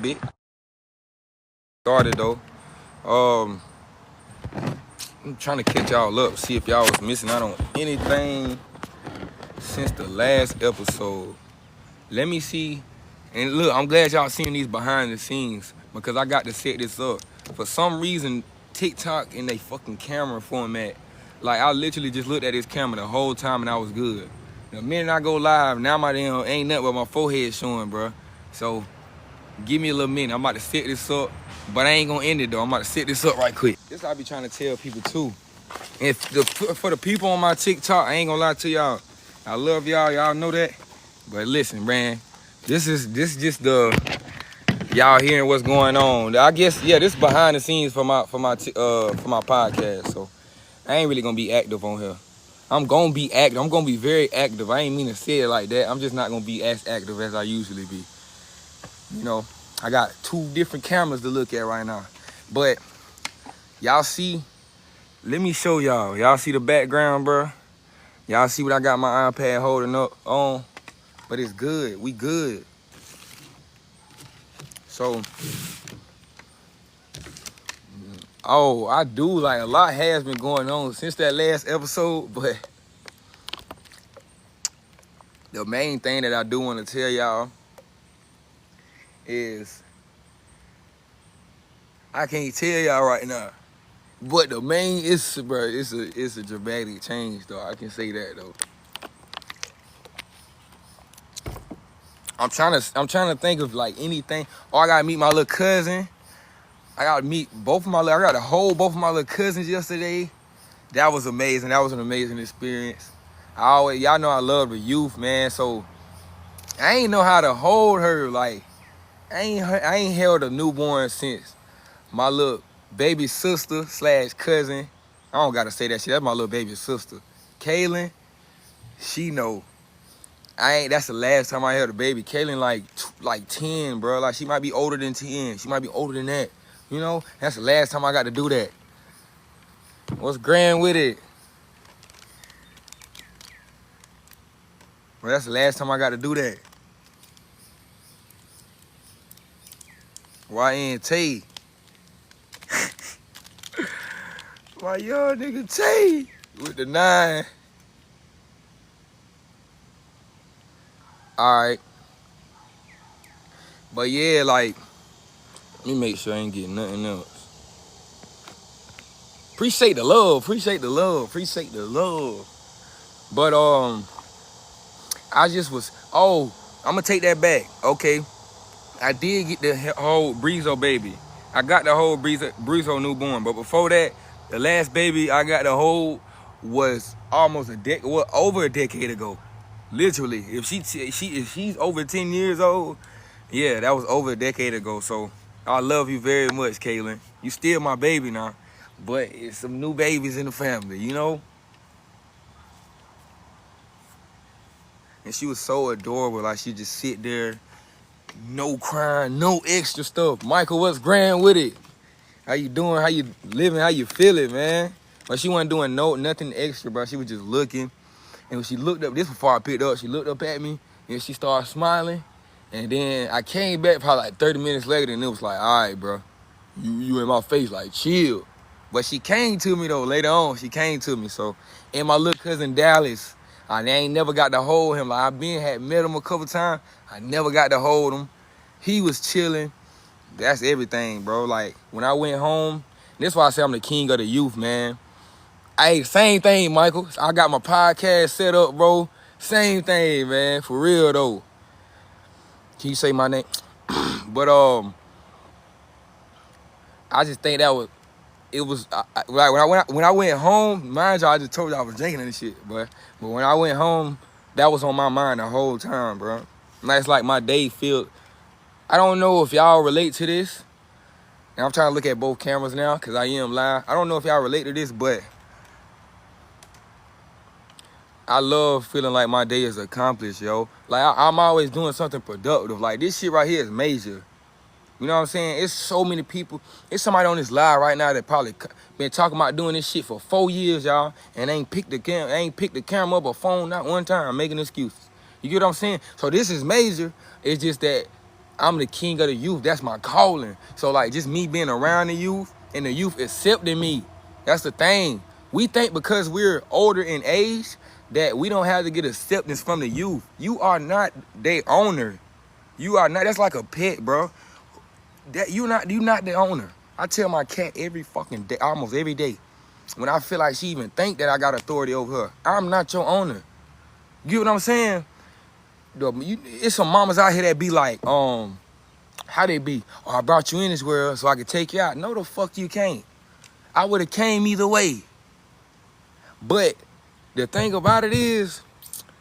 bit started though. Um, I'm trying to catch y'all up, see if y'all was missing out on anything since the last episode. Let me see. And look, I'm glad y'all seeing these behind the scenes because I got to set this up. For some reason, TikTok in they fucking camera format, like I literally just looked at this camera the whole time and I was good. The minute I go live, now my damn ain't nothing but my forehead showing, bro. So give me a little minute. I'm about to set this up, but I ain't gonna end it though. I'm about to set this up right quick. This I be trying to tell people too. And for the people on my TikTok, I ain't gonna lie to y'all. I love y'all. Y'all know that. But listen, man, this just the y'all hearing what's going on. I guess this behind the scenes for my podcast. So I ain't really gonna be active on here. I'm gonna be active. I'm gonna be very active. I ain't mean to say it like that. I'm just not gonna be as active as I usually be. You know, I got 2 different cameras to look at right now. But y'all see, let me show y'all. Y'all see the background, bro? Y'all see what I got my iPad holding up on? But it's good. We good. So, I do like a lot has been going on since that last episode, but the main thing that I do want to tell y'all is I can't tell y'all right now. But the main is, bro, it's a dramatic change though. I can say that though. I'm trying to think of like anything. Oh, I gotta meet my little cousin. I gotta meet I got to hold both of my little cousins yesterday. That was amazing. That was an amazing experience. Y'all know I love the youth, man. So I ain't know how to hold her. Like I ain't held a newborn since my little baby sister / cousin. I don't gotta say that shit. That's my little baby sister, Kaylin. She know. That's the last time I held a baby. Kaylin like 10, bro. Like she might be older than 10. She might be older than that. You know, that's the last time I got to do that. What's grand with it? Well, that's the last time I got to do that. YNT. My young nigga T with the 9. Alright. But yeah, like, let me make sure I ain't getting nothing else. Appreciate the love. But I just was, I'm gonna take that back. Okay. I did get the whole Breezo baby. I got the whole Breezo newborn. But before that, the last baby I got the whole was almost over a decade ago. Literally. If she's over 10 years old, yeah, that was over a decade ago. So I love you very much, Kaylin. You still my baby now. But it's some new babies in the family, you know? And she was so adorable. Like she just sit there. No crying, no extra stuff. Michael, what's grand with it? How you doing? How you living? How you feeling, man? But she wasn't doing nothing extra, bro. She was just looking. And when she looked up, this before I picked up, she looked up at me and she started smiling. And then I came back probably like 30 minutes later and it was like, all right, bro, you in my face, like chill. But she came to me though, later on, she came to me. So, and my little cousin Dallas, I ain't never got to hold him. Like had met him a couple times. I never got to hold him. He was chilling. That's everything, bro. Like when I went home, that's why I say I'm the king of the youth, man. Hey, same thing, Michael. I got my podcast set up, bro. Same thing, man. For real though. Can you say my name? But I just think that was. It was like when I went home, mind you, I just told you I was drinking and shit, but when I went home, that was on my mind the whole time, bro. And it's like my day feel. I don't know if y'all relate to this. And I'm trying to look at both cameras now because I am live. I don't know if y'all relate to this, but I love feeling like my day is accomplished, yo. Like I'm always doing something productive. Like this shit right here is major. You know what I'm saying? It's so many people. It's somebody on this live right now that probably been talking about doing this shit for 4 years, y'all, and ain't picked the camera up or phone not one time, making excuses. You get what I'm saying? So this is major. It's just that I'm the king of the youth. That's my calling. So like just me being around the youth and the youth accepting me. That's the thing. We think because we're older in age that we don't have to get acceptance from the youth. You are not their owner. You are not. That's like a pet, bro. That you not the owner. I tell my cat every fucking day, almost every day, when I feel like she even think that I got authority over her. I'm not your owner. You get what I'm saying? It's some mamas out here that be like, how they be? Oh, I brought you in this world so I could take you out. No, the fuck you can't. I would have came either way. But the thing about it is,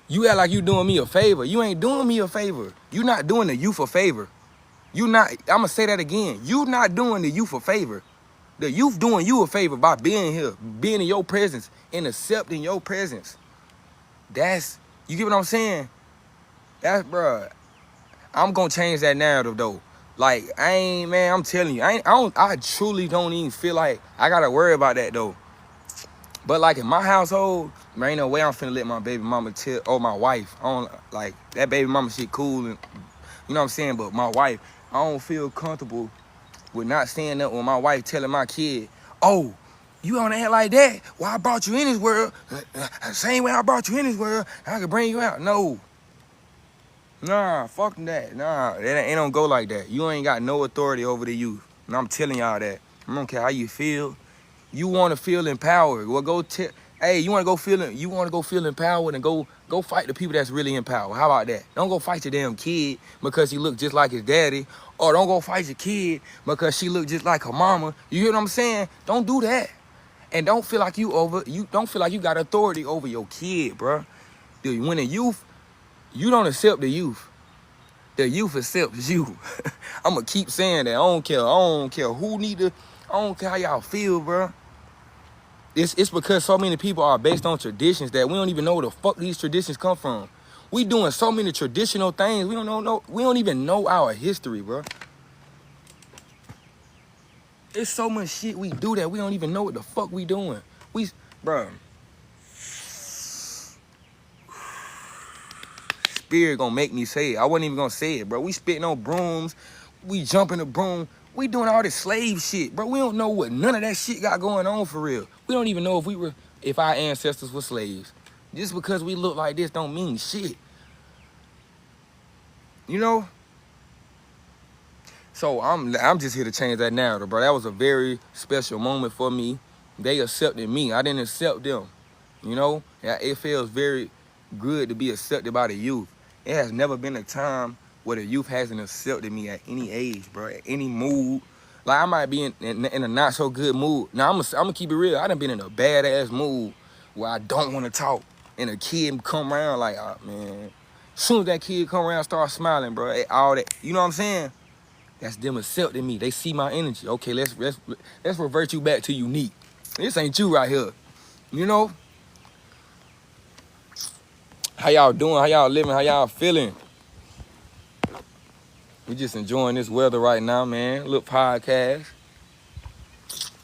you act like you doing me a favor. You ain't doing me a favor. You not doing the youth a favor. You not, I'm gonna say that again. You not doing the youth a favor. The youth doing you a favor by being here, being in your presence, and accepting your presence. That's, you get what I'm saying? That's, bruh, I'm gonna change that narrative though. Like, I'm telling you, I truly don't even feel like I gotta worry about that though. But like in my household, man, ain't no way I'm finna let my baby mama my wife. I don't, like, that baby mama shit cool and, you know what I'm saying? But my wife, I don't feel comfortable with not standing up when my wife telling my kid, oh, you gonna act like that? Well, I brought you in this world. Same way I brought you in this world, I could bring you out. No. Nah, fuck that. Nah, it don't go like that. You ain't got no authority over the youth. And I'm telling y'all that. I don't care how you feel. You want to feel empowered. Well, hey, you want to go feel empowered and go fight the people that's really empowered. How about that? Don't go fight your damn kid because he look just like his daddy. Or don't go fight your kid because she look just like her mama. You hear what I'm saying? Don't do that. And don't feel like you don't feel like you got authority over your kid, bro. Dude, when the youth, you don't accept the youth. The youth accepts you. I'm going to keep saying that. I don't care who need to, I don't care how y'all feel, bro. It's because so many people are based on traditions that we don't even know where the fuck these traditions come from. We doing so many traditional things. We don't even know our history, bro. There's so much shit we do that we don't even know what the fuck we doing. Bro. Spirit gonna make me say it. I wasn't even gonna say it, bro. We spitting on brooms. We jumping the broom. We doing all this slave shit, bro. We don't know what none of that shit got going on for real. We don't even know if our ancestors were slaves. Just because we look like this don't mean shit. You know? So I'm just here to change that narrative, bro. That was a very special moment for me. They accepted me. I didn't accept them. You know? It feels very good to be accepted by the youth. It has never been a time where the youth hasn't accepted me at any age, bro, at any mood. Like, I might be in a not so good mood. Now, I'm gonna keep it real. I done been in a badass mood where I don't want to talk. And a kid come around like, oh, man. As soon as that kid come around, start smiling, bro. All that, you know what I'm saying? That's them accepting me. They see my energy. Okay, let's revert you back to unique. This ain't you right here. You know? How y'all doing? How y'all living? How y'all feeling? We just enjoying this weather right now, man. Little podcast.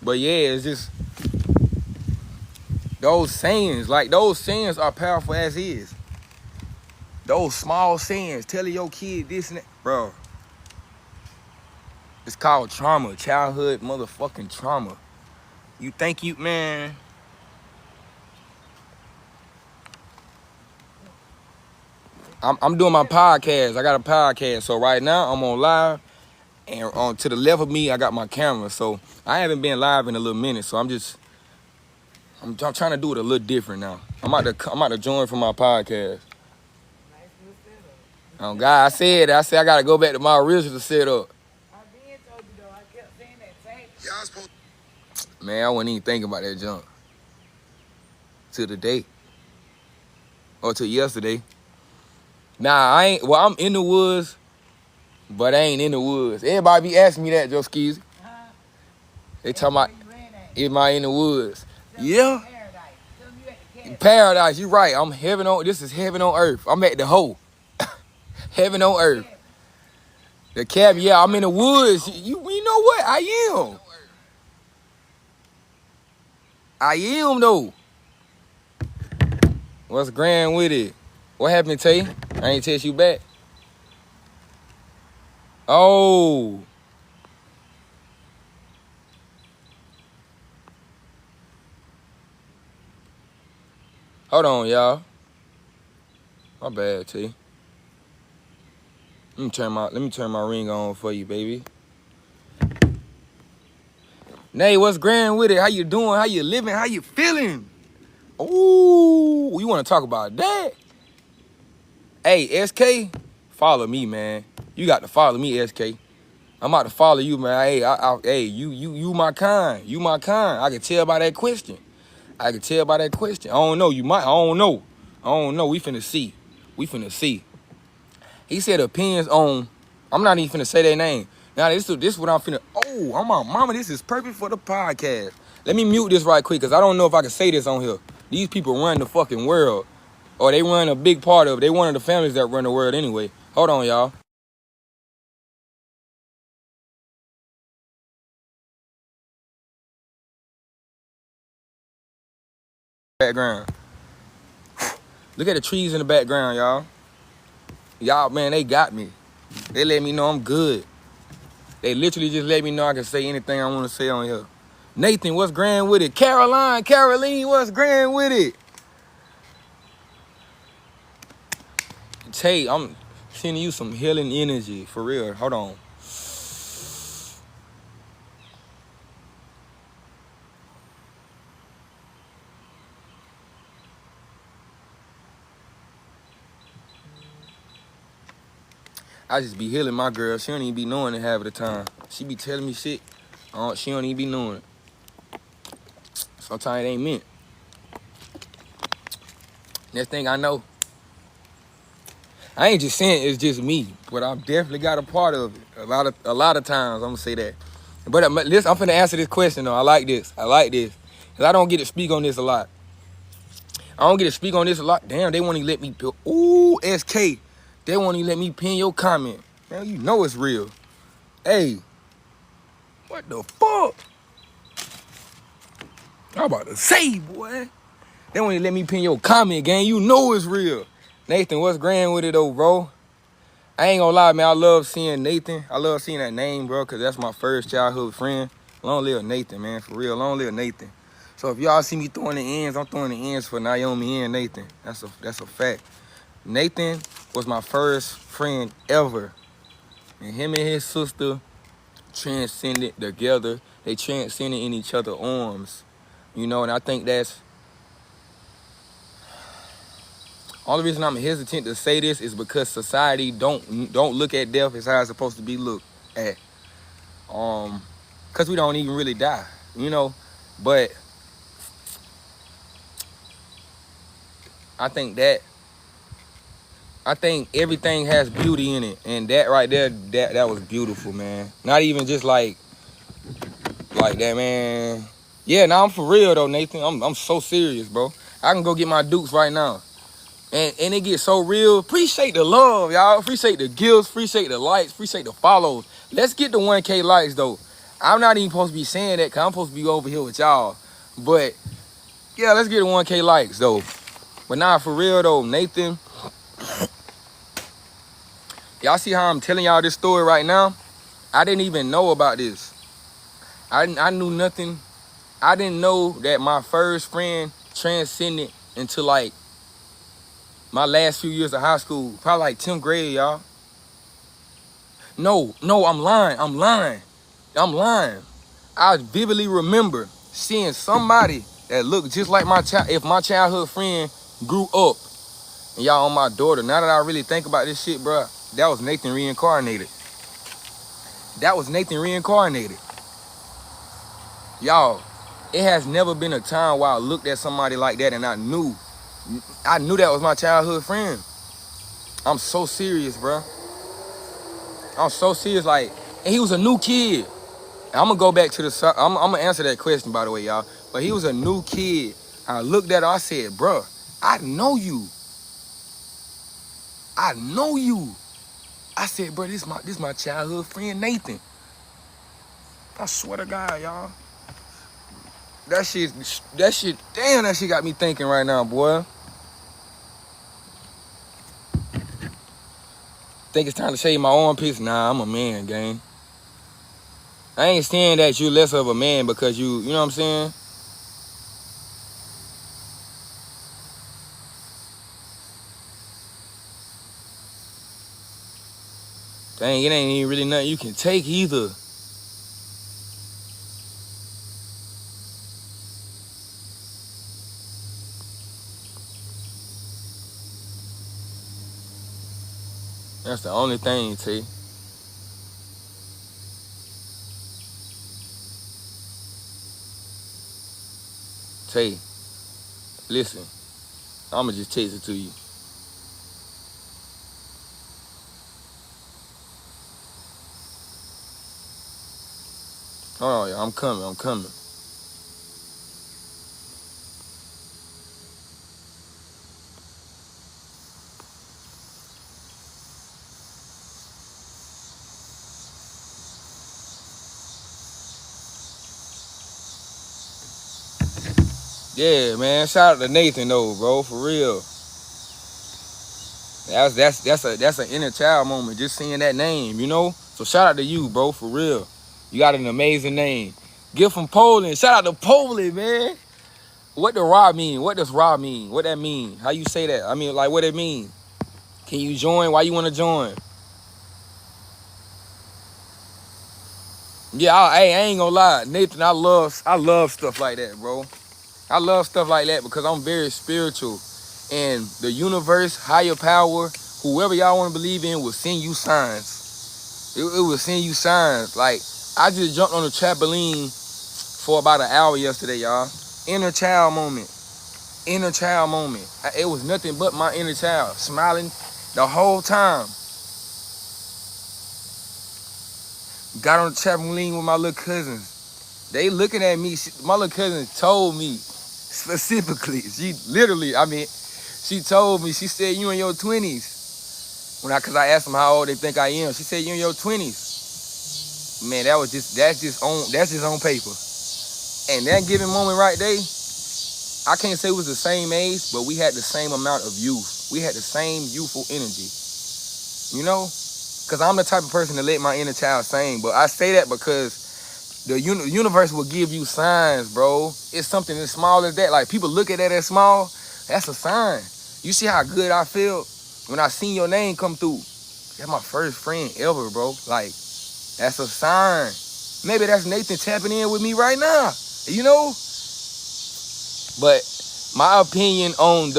But yeah, it's just those sayings are powerful as is. Those small sayings, telling your kid this and that. Bro, it's called trauma, childhood motherfucking trauma. You think man. I'm doing my podcast. I got a podcast. So right now I'm on live, and on to the left of me I got my camera. So I haven't been live in a little minute. So I'm trying to do it a little different now. I'm about to join from my podcast. Oh God, I said I gotta go back to my original setup. I been told you though. I kept saying that same. Man, I wasn't even thinking about that junk till today or till yesterday. Nah, I'm in the woods, but I ain't in the woods. Everybody be asking me that, Joe Skeezy. They talking about, am I in the woods? Yeah. Paradise, you right. This is heaven on earth. I'm at the hoe. Heaven on earth. The cabin, yeah, I'm in the woods. You know what? I am though. What's grand with it? What happened, Tay? I ain't text you back. Oh. Hold on, y'all. My bad, T. Let me turn my ring on for you, baby. Nay, what's grand with it? How you doing? How you living? How you feeling? Ooh, you want to talk about that? Hey, SK, follow me, man. You got to follow me, SK. I'm about to follow you, man. Hey, you my kind. You my kind. I can tell by that question. I don't know. You might. I don't know. We finna see. He said opinions on. I'm not even finna say their name. Now this is what I'm finna. Oh, I'm my mama. This is perfect for the podcast. Let me mute this right quick, cause I don't know if I can say this on here. These people run the fucking world, or they run a big part of it. They one of the families that run the world anyway. Hold on, y'all. Background. Look at the trees in the background, y'all. Y'all, man, they got me. They let me know I'm good. They literally just let me know I can say anything I want to say on here. Nathan, what's grand with it? Caroline, what's grand with it? Tay, I'm sending you some healing energy, for real. Hold on. I just be healing my girl. She don't even be knowing it half of the time. She be telling me shit. She don't even be knowing it. Sometimes it ain't meant. Next thing I know, I ain't just saying it's just me, but I've definitely got a part of it. A lot of times, I'm gonna say that. But listen, I'm finna answer this question though. I like this. Cause I don't get to speak on this a lot. Damn, they won't even let me. Ooh, SK. They won't even let me pin your comment. Man, you know it's real. Hey, what the fuck? I'm about to say, boy. They won't even let me pin your comment, gang. You know it's real. Nathan, what's grand with it though, bro? I ain't gonna lie, man. I love seeing Nathan. I love seeing that name, bro, because that's my first childhood friend. Long live Nathan, man. For real, long live Nathan. So if y'all see me throwing the ends, I'm throwing the ends for Naomi and Nathan. That's a fact. Nathan was my first friend ever. And him and his sister transcended together. They transcended in each other's arms. You know, and I think that's only reason I'm hesitant to say this is because society don't look at death as how it's supposed to be looked at. Cause we don't even really die, you know. But I think everything has beauty in it, and that right there, that was beautiful, man. Not even just like that, man. Yeah, now I'm for real though, Nathan. I'm so serious, bro. I can go get my dukes right now. And it gets so real. Appreciate the love, y'all. Appreciate the gifts. Appreciate the likes. Appreciate the follows. Let's get the 1K likes, though. I'm not even supposed to be saying that, because I'm supposed to be over here with y'all. But, yeah, let's get the 1K likes, though. But nah, for real, though, Nathan. Y'all see how I'm telling y'all this story right now? I didn't even know about this. I knew nothing. I didn't know that my first friend transcended into, like, my last few years of high school. Probably like 10th grade, y'all. No, I'm lying. I vividly remember seeing somebody that looked just like my child. If my childhood friend grew up, and y'all on my daughter. Now that I really think about this shit, bro, that was Nathan reincarnated. Y'all, it has never been a time where I looked at somebody like that and I knew that was my childhood friend. I'm so serious, bro. I'm so serious, like, and he was a new kid. I'm gonna go back to I'm gonna answer that question, by the way, y'all. But he was a new kid. I looked at him, I said, bro, I know you. I said, bro, this my childhood friend, Nathan. I swear to God, y'all. That shit, damn, that shit got me thinking right now, boy. Think it's time to shave my armpits? Nah, I'm a man, gang. I ain't saying that you less of a man because you know what I'm saying? Dang, it ain't even really nothing you can take either. That's the only thing, T. T, listen, I'ma just text it to you. Hold on, y'all, I'm coming. Yeah, man, shout out to Nathan though, bro, for real. That's an inner child moment, just seeing that name, you know? So shout out to you, bro, for real. You got an amazing name. Gift from Poland. Shout out to Poland, man. What does Ra mean? What does Ra mean? What that mean? How you say that? I mean, like, what it mean? Can you join? Why you want to join? Yeah, I ain't gonna lie, Nathan. I love stuff like that, bro. I love stuff like that because I'm very spiritual, and the universe, higher power, whoever y'all want to believe in, will send you signs. It will send you signs. Like, I just jumped on a trampoline for about an hour yesterday, y'all. Inner child moment. Inner child moment. It was nothing but my inner child smiling the whole time. Got on the trampoline with my little cousins. They looking at me. My little cousin told me specifically. She literally, she told me. She said, "You in your 20s." Cause I asked them how old they think I am. She said, "You in your 20s." Man, that's just on paper. And that given moment right there, I can't say it was the same age, but we had the same amount of youth. We had the same youthful energy. You know? Because I'm the type of person to let my inner child sing. But I say that because the universe will give you signs, bro. It's something as small as that. Like, people look at that as small. That's a sign. You see how good I feel when I seen your name come through? That's my first friend ever, bro. Like, that's a sign. Maybe that's Nathan tapping in with me right now. You know? But my opinion on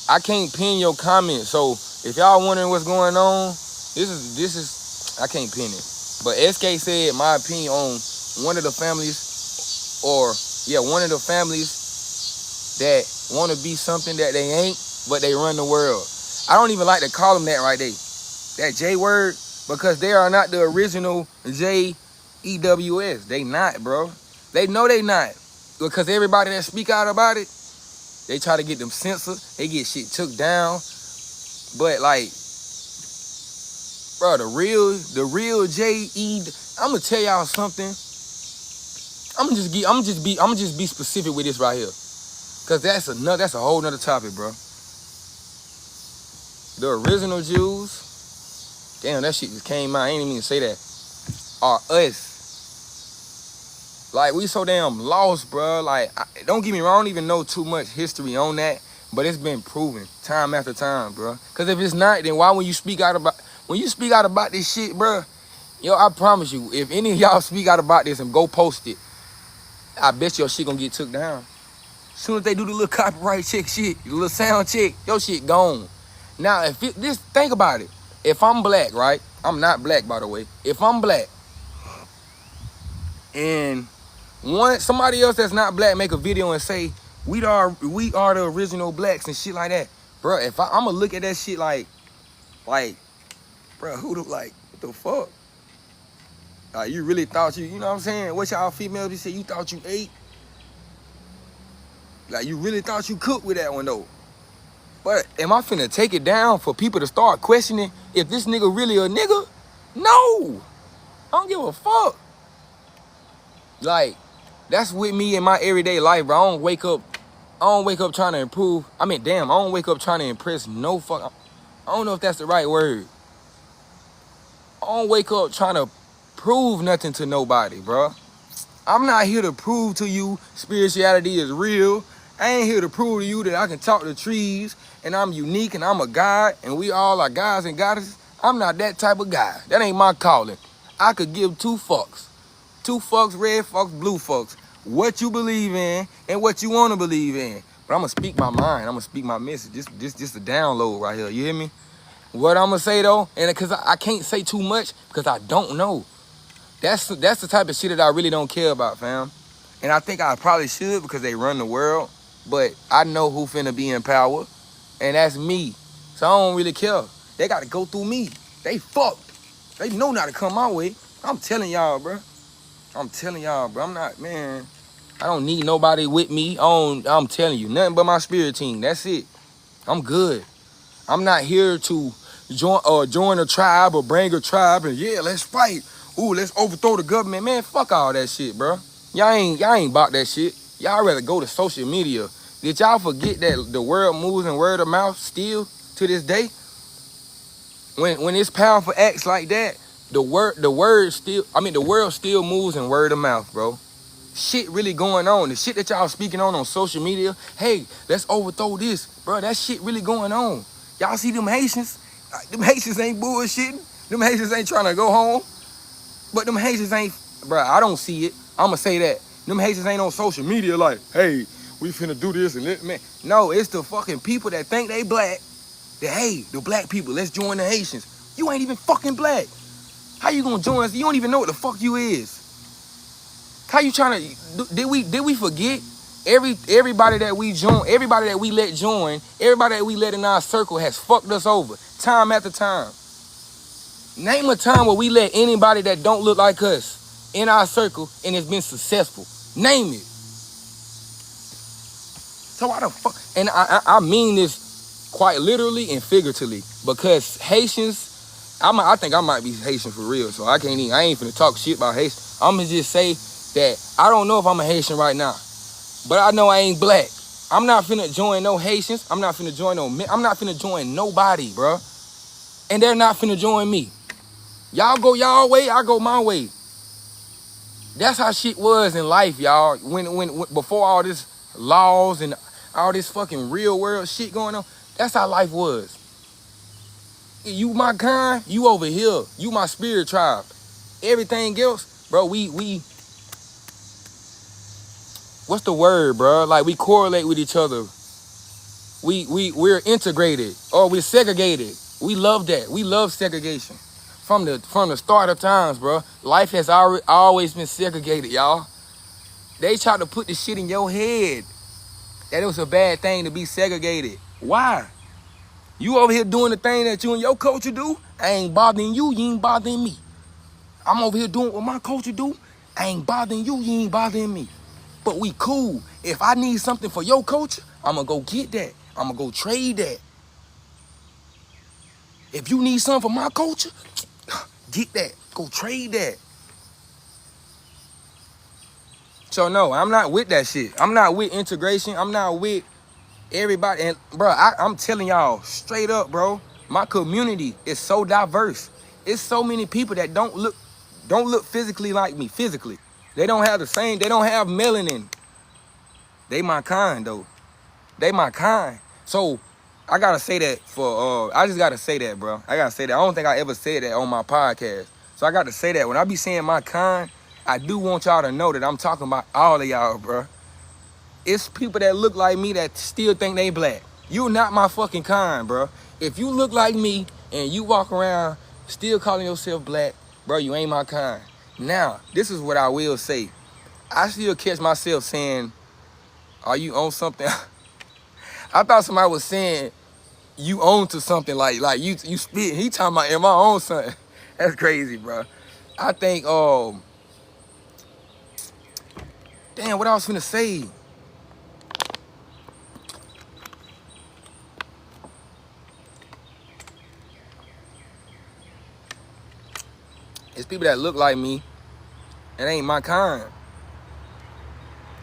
I can't pin your comment. So if y'all wondering what's going on, this is I can't pin it. But SK said my opinion on one of the families, one of the families that want to be something that they ain't, but they run the world. I don't even like to call them that right there. That J word, because they are not the original JEWS. They not, bro. They know they not. Because everybody that speak out about it, they try to get them censored. They get shit took down. But like, bro, the real J.E. I'm gonna tell y'all something. I'm gonna just be specific with this right here. Cause that's a whole nother topic, bro. The original Jews, damn, that shit just came out. I ain't even say that. Are us. Like, we so damn lost, bro. Like, don't get me wrong, I don't even know too much history on that, but it's been proven time after time, bro. Cause if it's not, then why when you speak out about this shit, bro? Yo, I promise you, if any of y'all speak out about this and go post it, I bet your shit gonna get took down. As soon as they do the little copyright check shit, the little sound check, your shit gone. Now, think about it. If I'm black, right? I'm not black, by the way. If I'm black, and somebody else that's not black make a video and say we are the original blacks and shit like that, bro. If I'ma look at that shit like, bro, what the fuck? Like, you really thought you know what I'm saying? What y'all females be saying? You thought you ate? Like, you really thought you cooked with that one though? But am I finna take it down for people to start questioning if this nigga really a nigga? No, I don't give a fuck. Like, that's with me in my everyday life, bro. I don't wake up trying to improve. I don't wake up trying to impress no fuck. I don't know if that's the right word. I don't wake up trying to prove nothing to nobody, bro. I'm not here to prove to you spirituality is real. I ain't here to prove to you that I can talk to trees and I'm unique and I'm a god and we all are gods and goddesses. I'm not that type of guy. That ain't my calling. I could give two fucks. Two fucks, red fucks, blue fucks. What you believe in and what you want to believe in. But I'm going to speak my mind. I'm going to speak my message. Just a download right here. You hear me? What I'm going to say, though, and because I can't say too much because I don't know. That's the type of shit that I really don't care about, fam. And I think I probably should because they run the world. But I know who finna be in power. And that's me. So I don't really care. They got to go through me. They fucked. They know not to come my way. I'm telling y'all, bro. I'm telling y'all, bro. I'm not, man. I don't need nobody with me. I'm telling you, nothing but my spirit team. That's it. I'm good. I'm not here to join a tribe or bring a tribe and yeah, let's fight. Ooh, let's overthrow the government. Man, fuck all that shit, bro. Y'all ain't about that shit. Y'all rather go to social media. Did y'all forget that the world moves in word of mouth still to this day? When it's powerful acts like that, the world still moves in word of mouth, bro. Shit really going on. The shit that y'all speaking on social media, hey, let's overthrow this, bro. That shit really going on. Y'all see them Haitians? Them Haitians ain't bullshitting. Them Haitians ain't trying to go home. But them Haitians ain't, bro, I don't see it. I'ma say that. Them Haitians ain't on social media like, hey, we finna do this and that, man. No, it's the fucking people that think they black. That, hey, the black people, let's join the Haitians. You ain't even fucking black. How you gonna join us? You don't even know what the fuck you is. How you trying to, did we forget? Everybody that we join, everybody that we let join, everybody that we let in our circle has fucked us over time after time. Name a time where we let anybody that don't look like us in our circle and it's been successful. Name it. So why the fuck? And I mean this quite literally and figuratively because Haitians, I think I might be Haitian for real, so I ain't finna talk shit about Haitian. I'ma just say that I don't know if I'm a Haitian right now, but I know I ain't black. I'm not finna join no Haitians. I'm not finna join nobody, bro. And they're not finna join me. Y'all go y'all way, I go my way. That's how shit was in life, y'all. When before all this laws and all this fucking real world shit going on, that's how life was. You my kind, you over here. You my spirit tribe. Everything else, bro, we what's the word, bro? Like we correlate with each other. We're integrated or we're segregated. We love that. We love segregation. From the start of times, bro. Life has always been segregated, y'all. They tried to put the shit in your head that it was a bad thing to be segregated. Why? You over here doing the thing that you and your culture do. I ain't bothering you. You ain't bothering me. I'm over here doing what my culture do. I ain't bothering you. You ain't bothering me. But we cool. If I need something for your culture, I'm going to go get that. I'm going to go trade that. If you need something for my culture, get that. Go trade that. So no, I'm not with that shit. I'm not with integration. I'm not with everybody. And bro, I'm telling y'all straight up, bro. My community is so diverse. It's so many people that don't look physically like me. Physically, they don't have melanin. They my kind though. They my kind. So I gotta say that I just gotta say that, bro. I gotta say that. I don't think I ever said that on my podcast. So I gotta say that. When I be saying my kind, I do want y'all to know that I'm talking about all of y'all, bro. It's people that look like me that still think they black. You not my fucking kind, bro. If you look like me and you walk around still calling yourself black, bro, you ain't my kind. Now, this is what I will say. I still catch myself saying, are you on something? I thought somebody was saying you own to something like you spit. He talking about am I on something? That's crazy, bro. I think damn, what I was finna say? It's people that look like me and ain't my kind.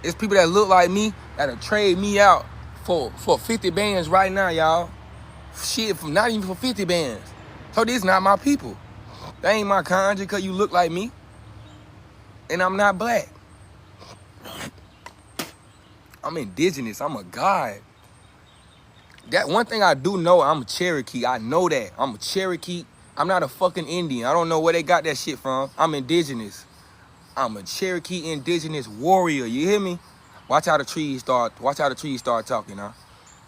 It's people that look like me that'll trade me out for 50 bands right now, y'all. Shit, from not even for 50 bands. So this not my people. They ain't my kind just because you look like me. And I'm not black. I'm indigenous. I'm a god. That one thing I do know, I'm a Cherokee. I know that. I'm a Cherokee. I'm not a fucking Indian. I don't know where they got that shit from. I'm indigenous. I'm a Cherokee indigenous warrior. You hear me? Watch how the trees start talking, huh?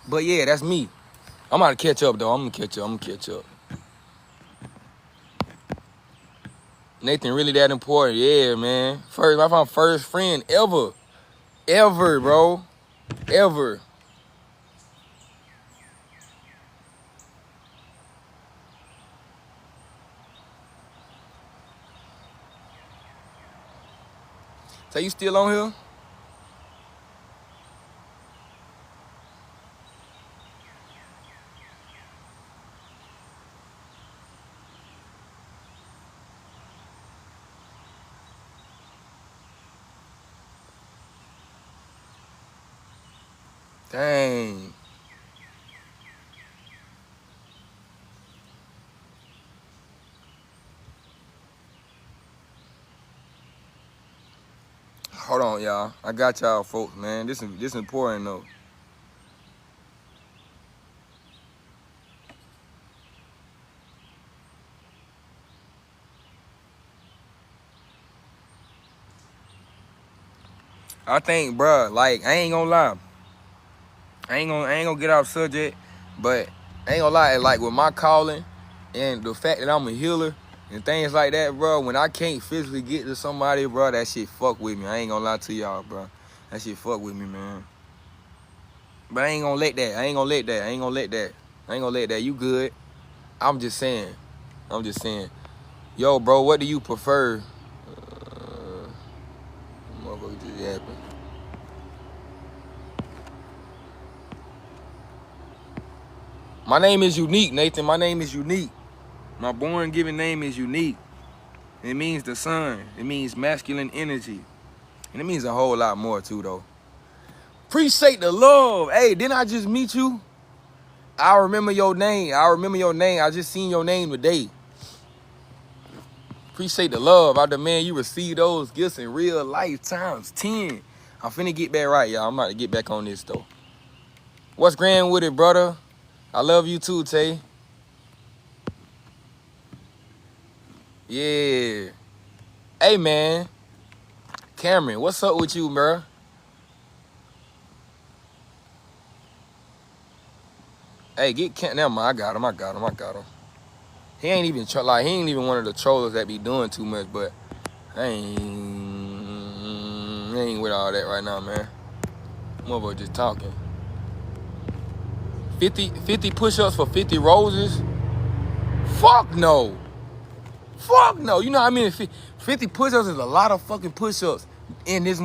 But yeah, that's me. I'm about to catch up though. I'm gonna catch up. Nathan really that important? Yeah, man. My first friend ever. Ever, bro. Ever. So you still on here? Dang. Hold on, y'all. I got y'all folks, man. This important though. I think, bruh, like, I ain't gonna lie. I ain't gonna get off subject, but I ain't gonna lie, like with my calling and the fact that I'm a healer and things like that, bro, when I can't physically get to somebody, bro, that shit fuck with me. I ain't gonna lie to y'all, bro. That shit fuck with me, man. But I ain't gonna let that. I ain't gonna let that. You good. I'm just saying. Yo, bro, what do you prefer? Motherfucker just happened. My name is unique, Nathan. My name is unique. My born given name is unique. It means the sun. It means masculine energy. And it means a whole lot more too, though. Appreciate the love. Hey, didn't I just meet you? I remember your name. I just seen your name today. Appreciate the love. I demand you receive those gifts in real life times 10. I'm finna get back right, y'all. I'm about to get back on this, though. What's grand with it, brother? I love you too, Tay. Yeah. Hey, man. Cameron, what's up with you, bro? Hey, get Cam. Never mind. I got him. He ain't even one of the trollers that be doing too much, but I ain't with all that right now, man. Motherfucker just talking. 50 push-ups for 50 roses? Fuck no. Fuck no. You know what I mean? 50 push-ups is a lot of fucking push-ups in this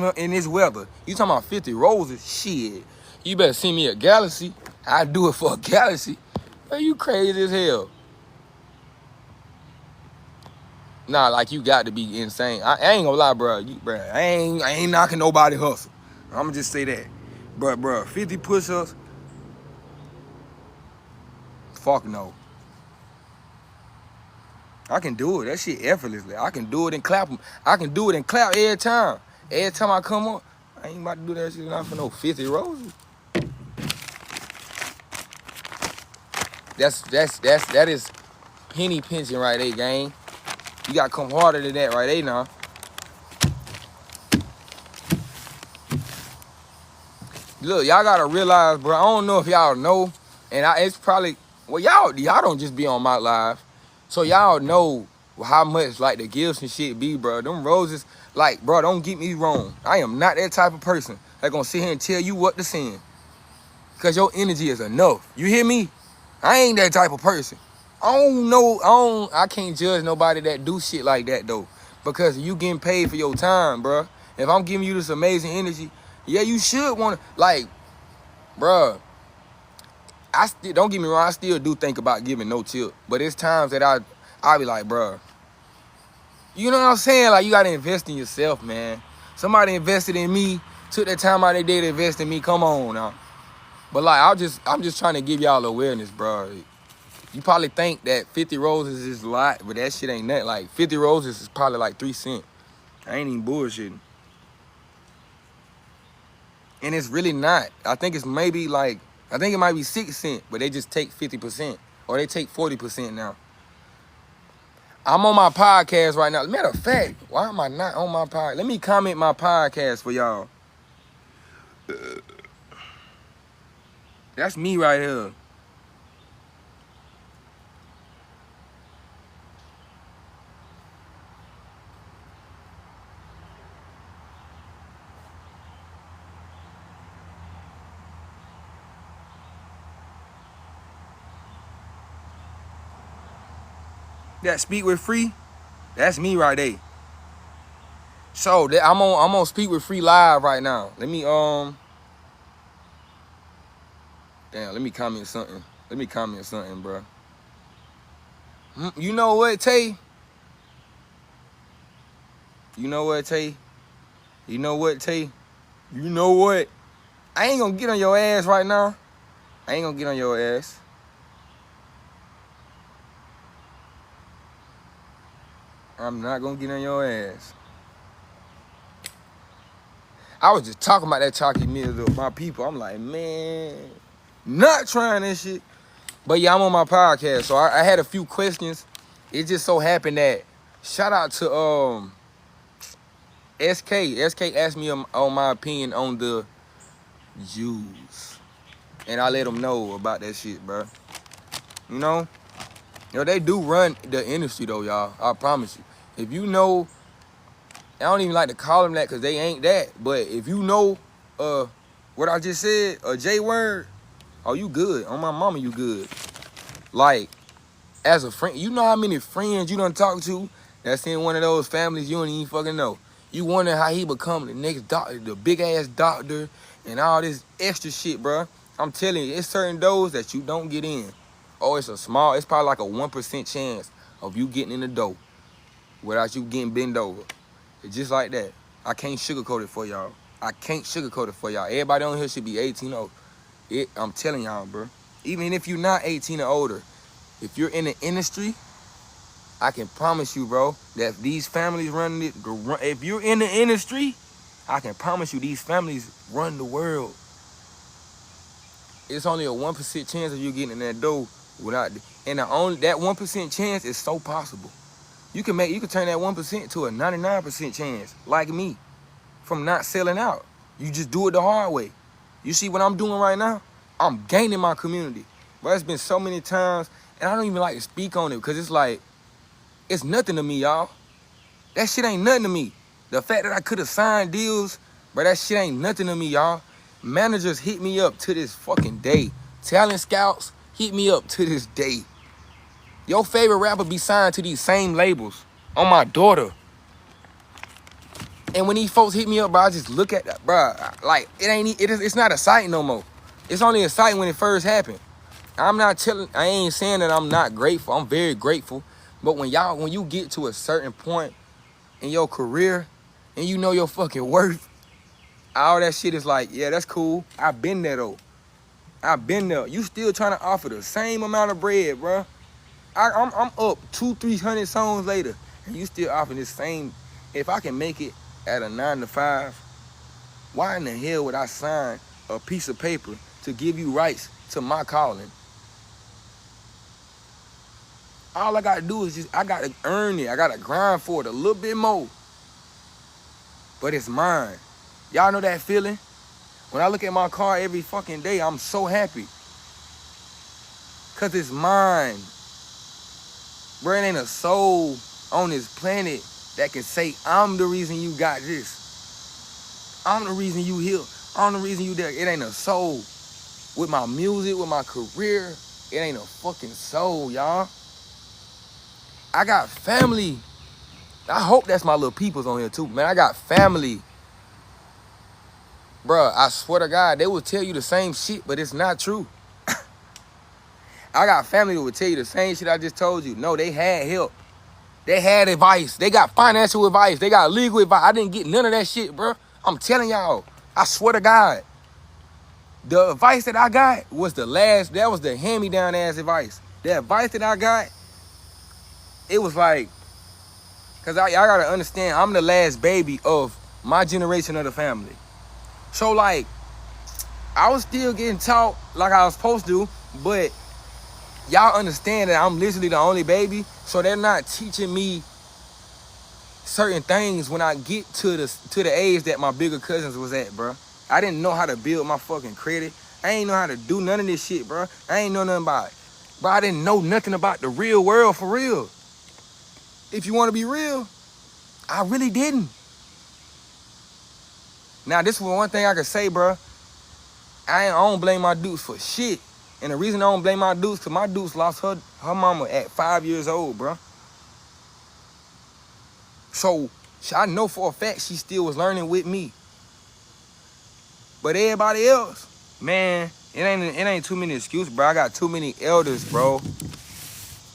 weather. You talking about 50 roses? Shit. You better send me a galaxy. I'd do it for a galaxy. Man, you crazy as hell. Nah, like you got to be insane. I ain't gonna lie, bro. I ain't knocking nobody hustle. I'ma just say that. But, bro, 50 push-ups? Fuck no. I can do it. That shit effortlessly. I can do it and clap them. I can do it and clap every time. Every time I come up, I ain't about to do that shit not for no 50 roses. That is penny pinching right there, gang. You gotta come harder than that right there now. Look, y'all gotta realize, bro. I don't know if y'all know, and it's probably y'all don't just be on my live, so y'all know how much like the gifts and shit be, bro. Them roses, like, bro, don't get me wrong. I am not that type of person that gonna sit here and tell you what to send, cause your energy is enough. You hear me? I ain't that type of person. I can't judge nobody that do shit like that though, because you getting paid for your time, bro. If I'm giving you this amazing energy, yeah, you should want to, like, bruh, don't get me wrong, I still do think about giving no tip, but it's times that I be like, bruh, you know what I'm saying? Like, you gotta invest in yourself, man. Somebody invested in me, took that time out of their day to invest in me. Come on now. But like, I'm just trying to give y'all awareness, bruh. You probably think that 50 roses is a lot, but that shit ain't that. Like 50 roses is probably like 3 cents. I ain't even bullshitting. And it's really not. I think it's maybe like, I think it might be 6 cents, but they just take 50%. Or they take 40% now. I'm on my podcast right now. Matter of fact, why am I not on my podcast? Let me comment my podcast for y'all. That's me right here. That Speak With Free, that's me right there. So I'm on Speak With Free live right now. Let me damn, let me comment something. Let me comment something, bro. You know what, Tay? You know what, Tay? You know what, Tay? You know what? I ain't gonna get on your ass right now. I ain't gonna get on your ass. I'm not gonna get on your ass. I was just talking about that chocolate meal with my people. I'm like, man, not trying this shit. But yeah, I'm on my podcast, so I had a few questions. It just so happened that, shout out to SK. SK asked me on my opinion on the Jews. And I let them know about that shit, bro. You know? Yo, they do run the industry though, y'all. I promise you. If you know, I don't even like to call them that because they ain't that. But if you know what I just said, a J word, oh, you good. On my mama, you good. Like, as a friend, you know how many friends you done talk to that's in one of those families you don't even fucking know. You wonder how he become the next doctor, the big ass doctor, and all this extra shit, bro. I'm telling you, it's certain doors that you don't get in. Oh, it's probably like a 1% chance of you getting in the door without you getting bent over. It's just like that. I can't sugarcoat it for y'all. I can't sugarcoat it for y'all. Everybody on here should be 18 or older. I'm telling y'all, bro. Even if you're not 18 or older, if you're in the industry, I can promise you, bro, that these families run it. If you're in the industry, I can promise you these families run the world. It's only a 1% chance of you getting in that door without, and that 1% chance is so possible. You can turn that 1% to a 99% chance, like me, from not selling out. You just do it the hard way. You see what I'm doing right now? I'm gaining my community. But it's been so many times, and I don't even like to speak on it because it's like, it's nothing to me, y'all. That shit ain't nothing to me. The fact that I could have signed deals, but that shit ain't nothing to me, y'all. Managers hit me up to this fucking day. Talent scouts hit me up to this day. Your favorite rapper be signed to these same labels on my daughter. And when these folks hit me up, bro, I just look at that, bro. Like, it's not exciting no more. It's only exciting when it first happened. I ain't saying that I'm not grateful. I'm very grateful. But when you get to a certain point in your career and you know your fucking worth, all that shit is like, yeah, that's cool. I've been there though. I've been there. You still trying to offer the same amount of bread, bro. I'm up 200-300 songs later, and you still offering this same. If I can make it at a 9 to 5, why in the hell would I sign a piece of paper to give you rights to my calling? All I gotta do is I gotta earn it. I gotta grind for it a little bit more. But it's mine. Y'all know that feeling? When I look at my car every fucking day, I'm so happy. Cause it's mine. Bro, it ain't a soul on this planet that can say, I'm the reason you got this. I'm the reason you here. I'm the reason you there. It ain't a soul. With my music, with my career, it ain't a fucking soul, y'all. I got family. I hope that's my little peoples on here too, man. I got family. Bruh, I swear to God, they will tell you the same shit, but it's not true. I got family that will tell you the same shit I just told you. No, they had help. They had advice. They got financial advice. They got legal advice. I didn't get none of that shit, bro. I'm telling y'all. I swear to God. The advice that I got was that was the hand-me-down ass advice. the advice that I got, it was like, cause y'all gotta understand, I'm the last baby of my generation of the family. So like, I was still getting taught like I was supposed to, but y'all understand that I'm literally the only baby, so they're not teaching me certain things when I get to the age that my bigger cousins was at, bro. I didn't know how to build my fucking credit. I ain't know how to do none of this shit, bro. I ain't know nothing about it. Bro, I didn't know nothing about the real world for real. If you want to be real, I really didn't. Now, this is one thing I can say, bro. I don't blame my dudes for shit. And the reason I don't blame my dudes, because my dudes lost her mama at 5 years old, bro. So, I know for a fact she still was learning with me. But everybody else, man, it ain't too many excuses, bro. I got too many elders, bro,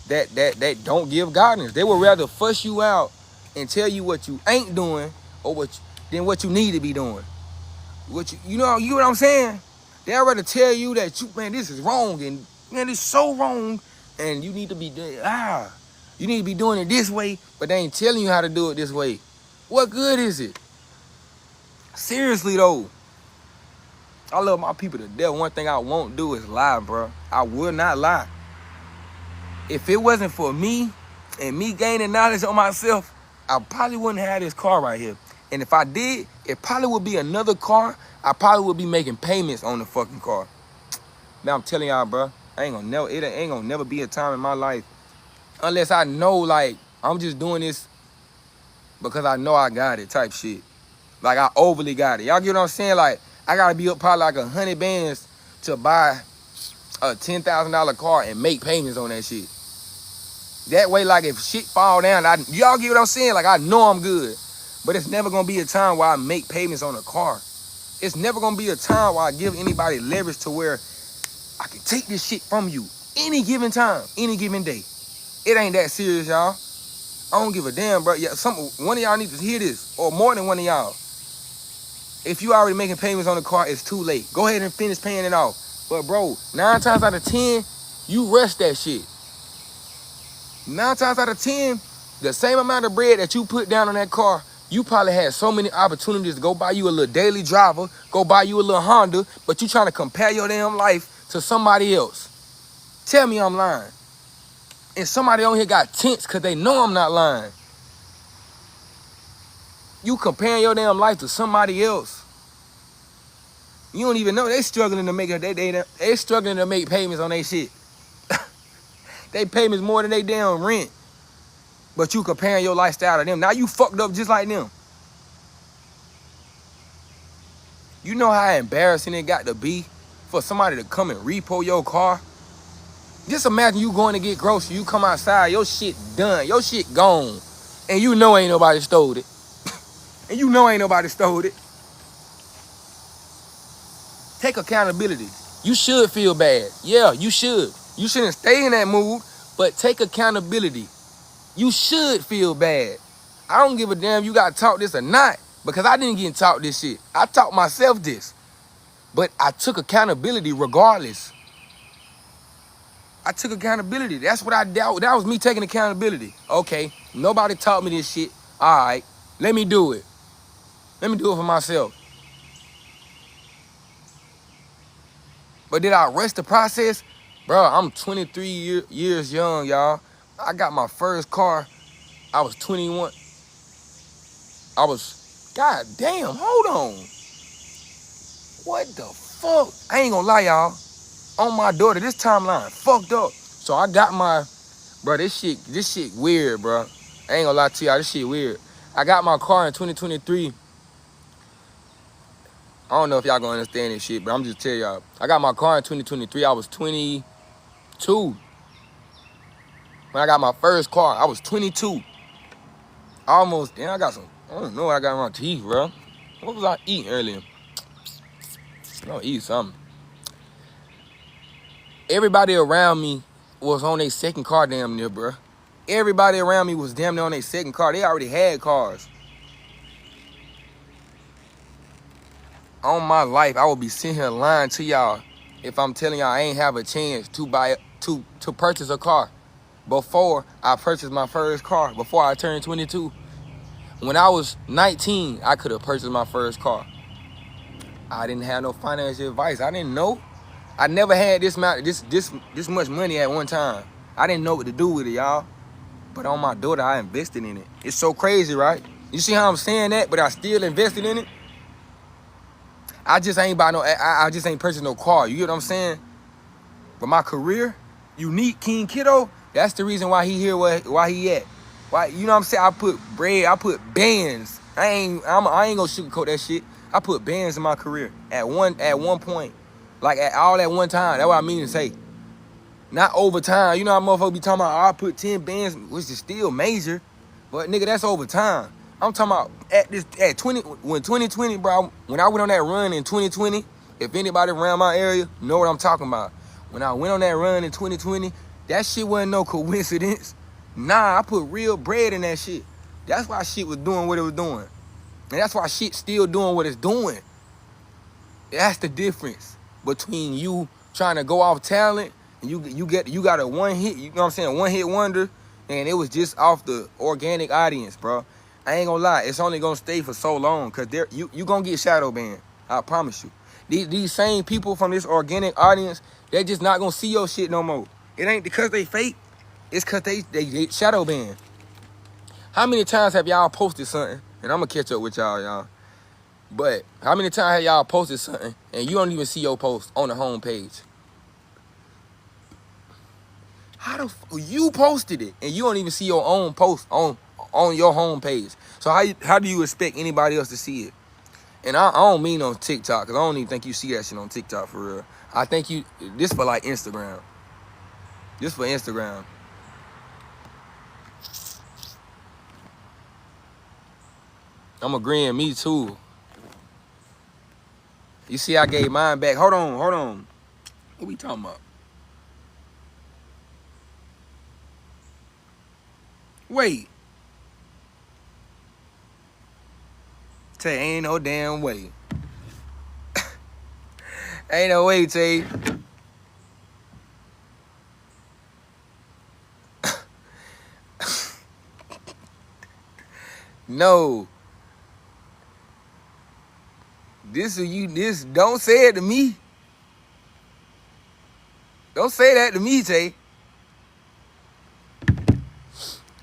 that don't give guidance. They would rather fuss you out and tell you what you ain't doing or than what you need to be doing. You know what I'm saying? They'd rather tell you that man, this is wrong, and man, it's so wrong, and you need to be you need to be doing it this way, but they ain't telling you how to do it this way. What good is it? Seriously though. I love my people to death. One thing I won't do is lie, bro. I will not lie. If it wasn't for me and me gaining knowledge on myself, I probably wouldn't have this car right here. And if I did, it probably would be another car. I probably would be making payments on the fucking car. Man, I'm telling y'all, bro, it ain't gonna never be a time in my life unless I know, like, I'm just doing this because I know I got it type shit. Like, I overly got it. Y'all get what I'm saying? Like, I gotta be up probably like 100 bands to buy a $10,000 car and make payments on that shit. That way, like, if shit fall down, y'all get what I'm saying? Like, I know I'm good. But it's never gonna be a time where I make payments on a car. It's never gonna be a time where I give anybody leverage to where I can take this shit from you any given time, any given day. It ain't that serious, y'all. I don't give a damn, bro. Yeah, one of y'all need to hear this, or more than one of y'all. If you already making payments on the car, it's too late. Go ahead and finish paying it off. But bro, 9 times out of 10, you rush that shit. 9 times out of 10, the same amount of bread that you put down on that car, you probably had so many opportunities to go buy you a little daily driver, go buy you a little Honda, but you trying to compare your damn life to somebody else. Tell me I'm lying. And somebody on here got tense because they know I'm not lying. You comparing your damn life to somebody else. You don't even know they struggling to make they struggling to make payments on their shit. They payments more than they damn rent. But you comparing your lifestyle to them. Now you fucked up just like them. You know how embarrassing it got to be for somebody to come and repo your car? Just imagine you going to get groceries, you come outside, your shit done, your shit gone, and you know ain't nobody stole it. And you know ain't nobody stole it. Take accountability. You should feel bad. Yeah, you should. You shouldn't stay in that mood, but take accountability. You should feel bad. I don't give a damn you got taught this or not, because I didn't get taught this shit. I taught myself this. But I took accountability regardless. I took accountability. That's what I doubt. That was me taking accountability. Okay, nobody taught me this shit. All right, let me do it. Let me do it for myself. But did I rush the process? Bro, I'm 23 years young, y'all. I got my first car. I was 21. God damn, hold on. What the fuck? I ain't gonna lie, y'all. On my daughter, this timeline fucked up. So I got bro, this shit weird, bro. I ain't gonna lie to y'all, this shit weird. I got my car in 2023. I don't know if y'all gonna understand this shit, but I'm just telling y'all. I got my car in 2023. I was 22. When I got my first car, I was 22. Almost, I don't know what I got in my teeth, bro. What was I eating earlier? I don't eat something. Everybody around me was on their second car damn near, bro. Everybody around me was damn near on their second car. They already had cars. On my life, I would be sitting here lying to y'all if I'm telling y'all I ain't have a chance to to purchase a car before I purchased my first car, before I turned 22. When I was 19, I could have purchased my first car. I didn't have no financial advice. I didn't know. I never had this much money at one time. I didn't know what to do with it, y'all. But on my daughter, I invested in it. It's so crazy, right? You see how I'm saying that, but I still invested in it? I just ain't buy no, I just ain't purchased no car. You get what I'm saying? But my career, Unique King Kiddo, that's the reason why he here, why he at. Why, you know what I'm saying? I put bread, I put bands. I ain't gonna sugarcoat that shit. I put bands in my career at one point. Like at one time. That's what I mean to say. Not over time. You know how motherfuckers be talking about, oh, I put 10 bands, which is still major. But nigga, that's over time. I'm talking about when 2020, bro, when I went on that run in 2020, if anybody around my area know what I'm talking about. When I went on that run in 2020, that shit wasn't no coincidence. Nah, I put real bread in that shit. That's why shit was doing what it was doing. And that's why shit still doing what it's doing. That's the difference between you trying to go off talent and you got a one hit, you know what I'm saying, one hit wonder, and it was just off the organic audience, bro. I ain't gonna lie, it's only gonna stay for so long, cause you gonna get shadow banned. I promise you. These same people from this organic audience, they just not gonna see your shit no more. It ain't because they fake, it's cause they shadow banned. How many times have y'all posted something? And I'm gonna catch up with y'all. But how many times have y'all posted something and you don't even see your post on the homepage? How the you posted it and you don't even see your own post on your homepage? So how do you expect anybody else to see it? And I don't mean on TikTok, because I don't even think you see that shit on TikTok for real. I think this for like Instagram. This for Instagram. I'm agreeing, me too. You see, I gave mine back. Hold on. What we talking about? Wait. Tay, ain't no damn way. Ain't no way, Tay. No. This don't say it to me. Don't say that to me, Tay.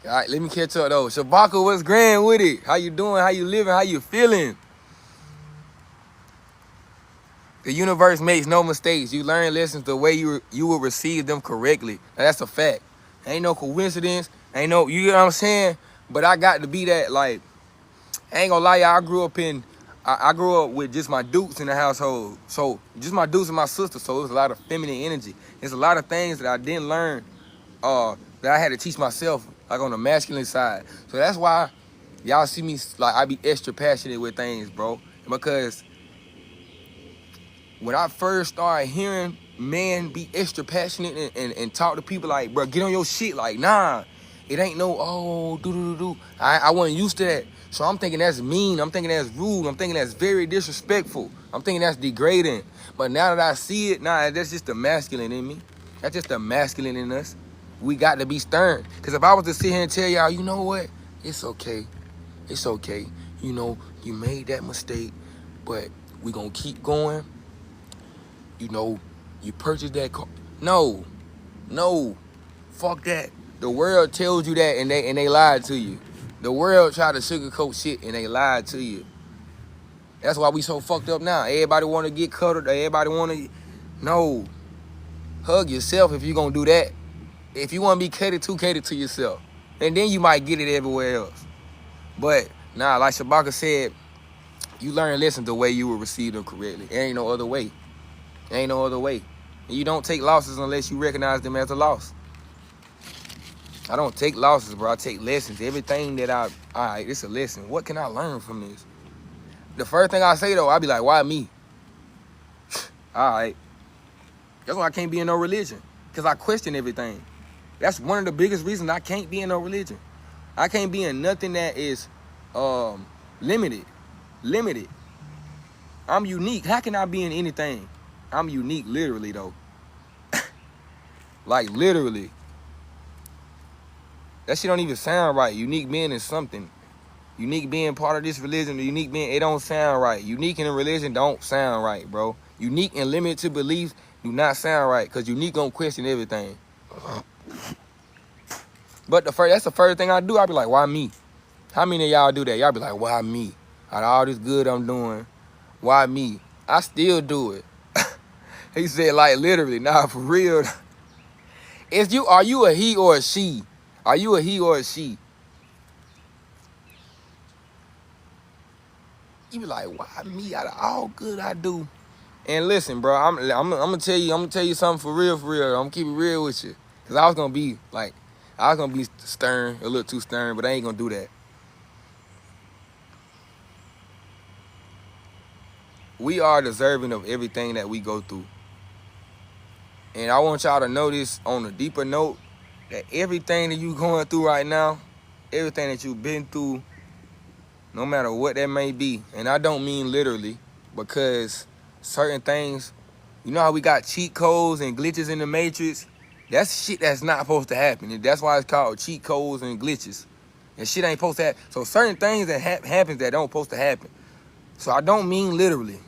All right, let me catch up though. Shabaka, what's grand with it? How you doing? How you living? How you feeling? The universe makes no mistakes. You learn lessons the way you will receive them correctly. Now, that's a fact. Ain't no coincidence. Ain't no, you get what I'm saying? But I got to be that, like, I ain't gonna lie, y'all. I grew up with just my dudes in the household. So just my dudes and my sister. So it was a lot of feminine energy. There's a lot of things that I didn't learn that I had to teach myself, like on the masculine side. So that's why y'all see me, like, I be extra passionate with things, bro. Because when I first started hearing men be extra passionate and talk to people like, bro, get on your shit. Like, nah, it ain't no, oh, do. I wasn't used to that. So I'm thinking that's mean. I'm thinking that's rude. I'm thinking that's very disrespectful. I'm thinking that's degrading. But now that I see it, nah, that's just the masculine in me. That's just the masculine in us. We got to be stern. Because if I was to sit here and tell y'all, you know what? It's okay. It's okay. You know, you made that mistake, but we gonna keep going. You know, you purchased that car. No, fuck that. The world tells you that and they lied to you. The world tried to sugarcoat shit and they lied to you. That's why we so fucked up now. Everybody want to get cuddled. Everybody want to, no. Hug yourself if you gonna do that. If you want to be catered to yourself. And then you might get it everywhere else. But, nah, like Shabaka said, you learn lessons the way you will receive them correctly. There ain't no other way. Ain't no other way. And you don't take losses unless you recognize them as a loss. I don't take losses, bro. I take lessons. Everything that all right, it's a lesson. What can I learn from this? The first thing I say, though, I be like, why me? All right. That's why I can't be in no religion. Because I question everything. That's one of the biggest reasons I can't be in no religion. I can't be in nothing that is limited. I'm unique. How can I be in anything? I'm unique, literally, though. Like, literally. That shit don't even sound right. Unique being is something. Unique being part of this religion, the unique being, it don't sound right. Unique in a religion don't sound right, bro. Unique and limited to beliefs do not sound right, because unique gonna question everything. But that's the first thing I do. I be like, why me? How many of y'all do that? Y'all be like, why me? Out of all this good I'm doing, why me? I still do it. He said, like, literally, nah, for real. Are you a he or a she? Are you a he or a she? You be like, why me? Out of all good I do. And listen, bro, I'm gonna tell you something for real, for real. I'm gonna keep it real with you. Cause I was gonna be stern, a little too stern, but I ain't gonna do that. We are deserving of everything that we go through. And I want y'all to know this on a deeper note, that everything that you going through right now, everything that you've been through, no matter what that may be, and I don't mean literally, because certain things, you know how we got cheat codes and glitches in the Matrix? That's shit that's not supposed to happen. And that's why it's called cheat codes and glitches. And shit ain't supposed to happen. So certain things that happens that don't supposed to happen. So I don't mean literally.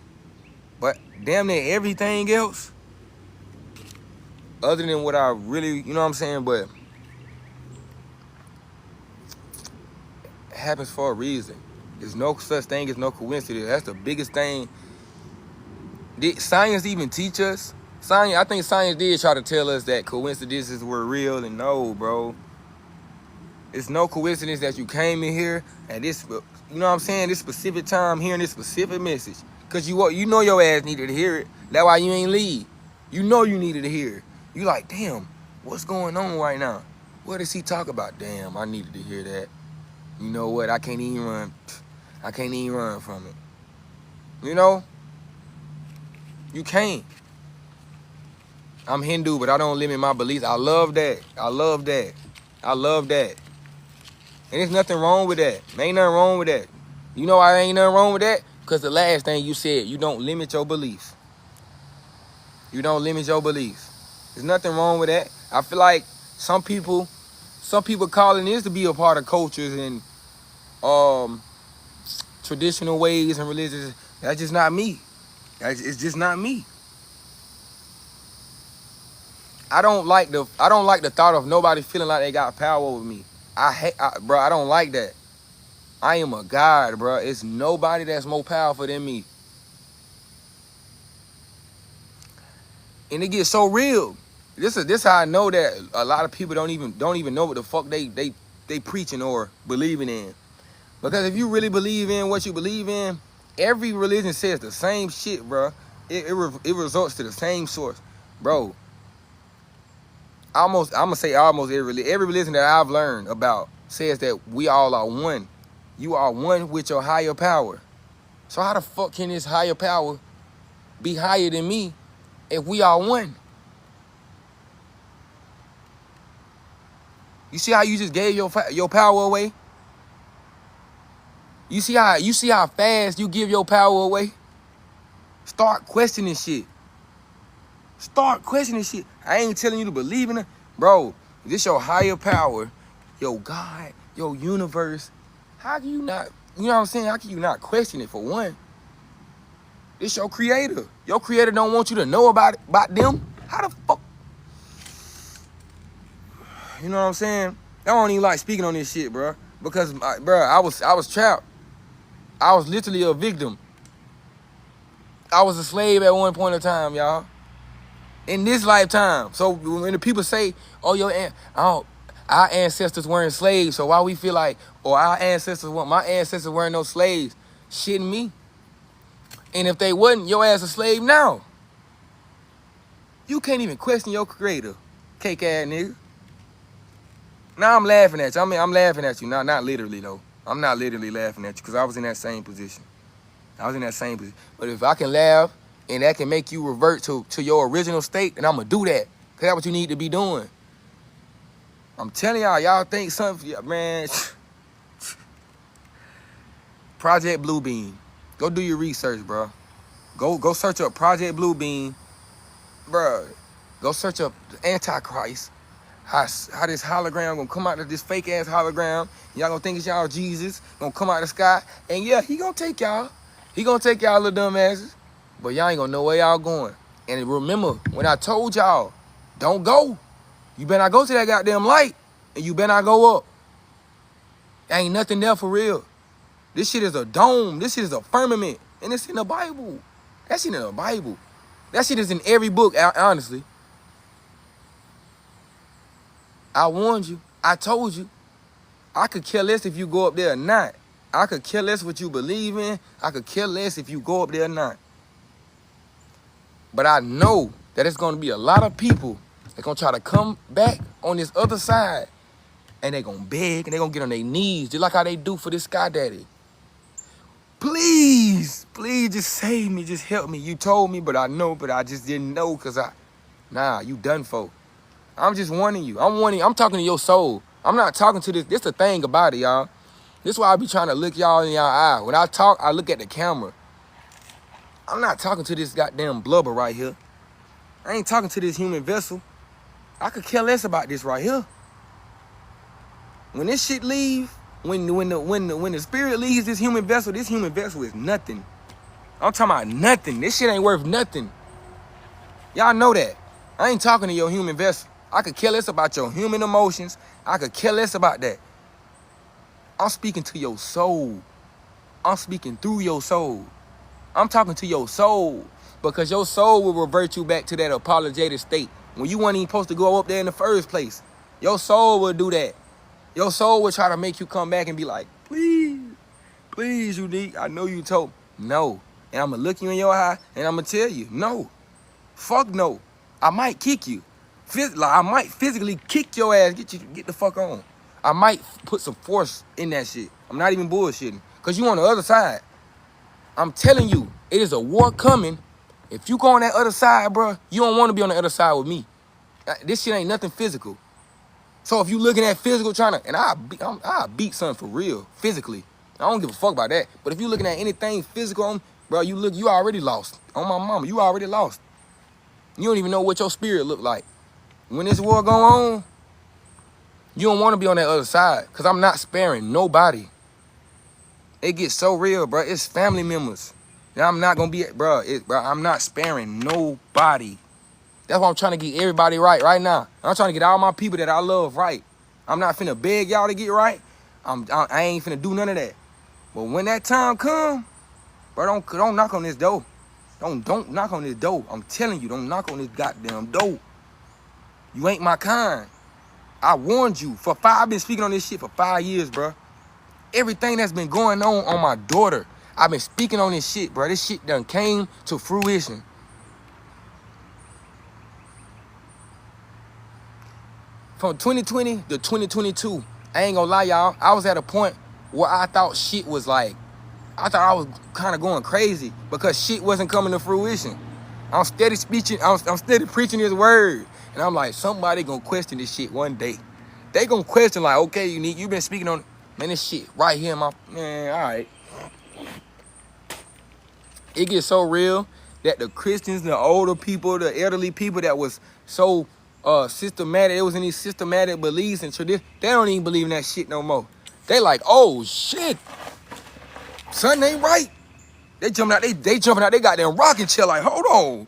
But damn near everything else, other than what I really, you know what I'm saying? But it happens for a reason. There's no such thing as no coincidence. That's the biggest thing. Did science even teach us? I think science did try to tell us that coincidences were real, and no, bro. It's no coincidence that you came in here at this, you know what I'm saying, this specific time, hearing this specific message. Because you know your ass needed to hear it. That's why you ain't leave. You know you needed to hear it. You like, damn, what's going on right now? What does he talk about? Damn, I needed to hear that. You know what? I can't even run from it. You know? You can't. I'm Hindu, but I don't limit my beliefs. I love that. I love that. I love that. And there's nothing wrong with that. Ain't nothing wrong with that. You know why ain't nothing wrong with that? Because the last thing you said, you don't limit your beliefs. You don't limit your beliefs. There's nothing wrong with that. I feel like some people calling this to be a part of cultures and traditional ways and religions. That's just not me. It's just not me. I don't like the thought of nobody feeling like they got power over me. Bro, I don't like that. I am a God, bro. It's nobody that's more powerful than me. And it gets so real. This how I know that a lot of people don't even know what the fuck they preaching or believing in. Because if you really believe in what you believe in, every religion says the same shit, bro. It results to the same source, bro. I'm gonna say almost every religion that I've learned about says that we all are one. You are one with your higher power. So how the fuck can this higher power be higher than me if we are one? You see how you just gave your power away? You see how fast you give your power away? Start questioning shit. Start questioning shit. I ain't telling you to believe in it. Bro, this your higher power, your God, your universe. How can you not, you know what I'm saying? How can you not question it for one? It's your creator. Your creator don't want you to know about them. How the fuck? You know what I'm saying? I don't even like speaking on this shit, bro. Because, bro, I was trapped. I was literally a victim. I was a slave at one point in time, y'all. In this lifetime. So when the people say, oh, our ancestors weren't slaves, so why we feel like, my ancestors weren't no slaves, shitting me. And if they wasn't, your ass a slave now. You can't even question your creator, cake ass nigga. Now I'm laughing at you. I mean, I'm laughing at you. Not literally though. I'm not literally laughing at you because I was in that same position. But if I can laugh and that can make you revert to your original state, then I'm gonna do that. Cause that's what you need to be doing. I'm telling y'all think something, man. Project Bluebeam. Go do your research, bro. Go search up Project Bluebeam, bro. Go search up the Antichrist. How this hologram gonna come out of this fake ass hologram. Y'all gonna think it's y'all Jesus. Gonna come out of the sky. And yeah, he gonna take y'all. He gonna take y'all little dumb asses. But y'all ain't gonna know where y'all going. And remember, when I told y'all, don't go. You better not go to that goddamn light. And you better not go up. Ain't nothing there for real. This shit is a dome. This shit is a firmament. And it's in the Bible. That shit in the Bible. That shit is in every book, honestly. I warned you. I told you. I could care less if you go up there or not. I could care less what you believe in. I could care less if you go up there or not. But I know that it's going to be a lot of people that going to try to come back on this other side. And they going to beg and they going to get on their knees. Just like how they do for this Sky Daddy. Please, please just save me. Just help me. You told me, but I know, but I just didn't know because nah, you done for. I'm just warning you. I'm talking to your soul. I'm not talking to this. This the thing about it, y'all. This is why I be trying to look y'all in y'all eye. When I talk, I look at the camera. I'm not talking to this goddamn blubber right here. I ain't talking to this human vessel. I could care less about this right here. When this shit leave, when the spirit leaves this human vessel is nothing. I'm talking about nothing. This shit ain't worth nothing. Y'all know that. I ain't talking to your human vessel. I could care less about your human emotions. I could care less about that. I'm speaking to your soul. I'm speaking through your soul. I'm talking to your soul because your soul will revert you back to that apologetic state when you weren't even supposed to go up there in the first place. Your soul will do that. Your soul will try to make you come back and be like, please, please, Unique, I know you told me. No. And I'm going to look you in your eye and I'm going to tell you, no. Fuck no. I might kick you. I might physically kick your ass, get the fuck on. I might put some force in that shit. I'm not even bullshitting. Because you on the other side. I'm telling you, it is a war coming. If you go on that other side, bro, you don't want to be on the other side with me. This shit ain't nothing physical. So if you looking at physical trying to, and I'll beat something for real, physically. I don't give a fuck about that. But if you looking at anything physical, bro, you already lost. On my mama, you already lost. You don't even know what your spirit look like. When this war go on, you don't want to be on that other side. Because I'm not sparing nobody. It gets so real, bro. It's family members. And I'm not going to be, bro, I'm not sparing nobody. That's why I'm trying to get everybody right now. I'm trying to get all my people that I love right. I'm not finna beg y'all to get right. I ain't finna do none of that. But when that time come, bro, don't knock on this door. Don't knock on this door. I'm telling you, don't knock on this goddamn door. You ain't my kind. I warned you. I've been speaking on this shit for 5 years, bro. Everything that's been going on my daughter, I've been speaking on this shit, bro. This shit done came to fruition. From 2020 to 2022, I ain't gonna lie, y'all. I was at a point where I thought shit was like, I thought I was kind of going crazy because shit wasn't coming to fruition. I'm steady speaking, I'm steady preaching his word. And I'm like, somebody gonna question this shit one day. They gonna question like, okay, Unique, you been speaking on, man, this shit right here in my, man, all right. It gets so real that the Christians, the older people, the elderly people that was so systematic, it was in these systematic beliefs and tradition, they don't even believe in that shit no more. They like, oh shit, something ain't right. They jumping out, they jumping out, they got their rocking chair like, hold on.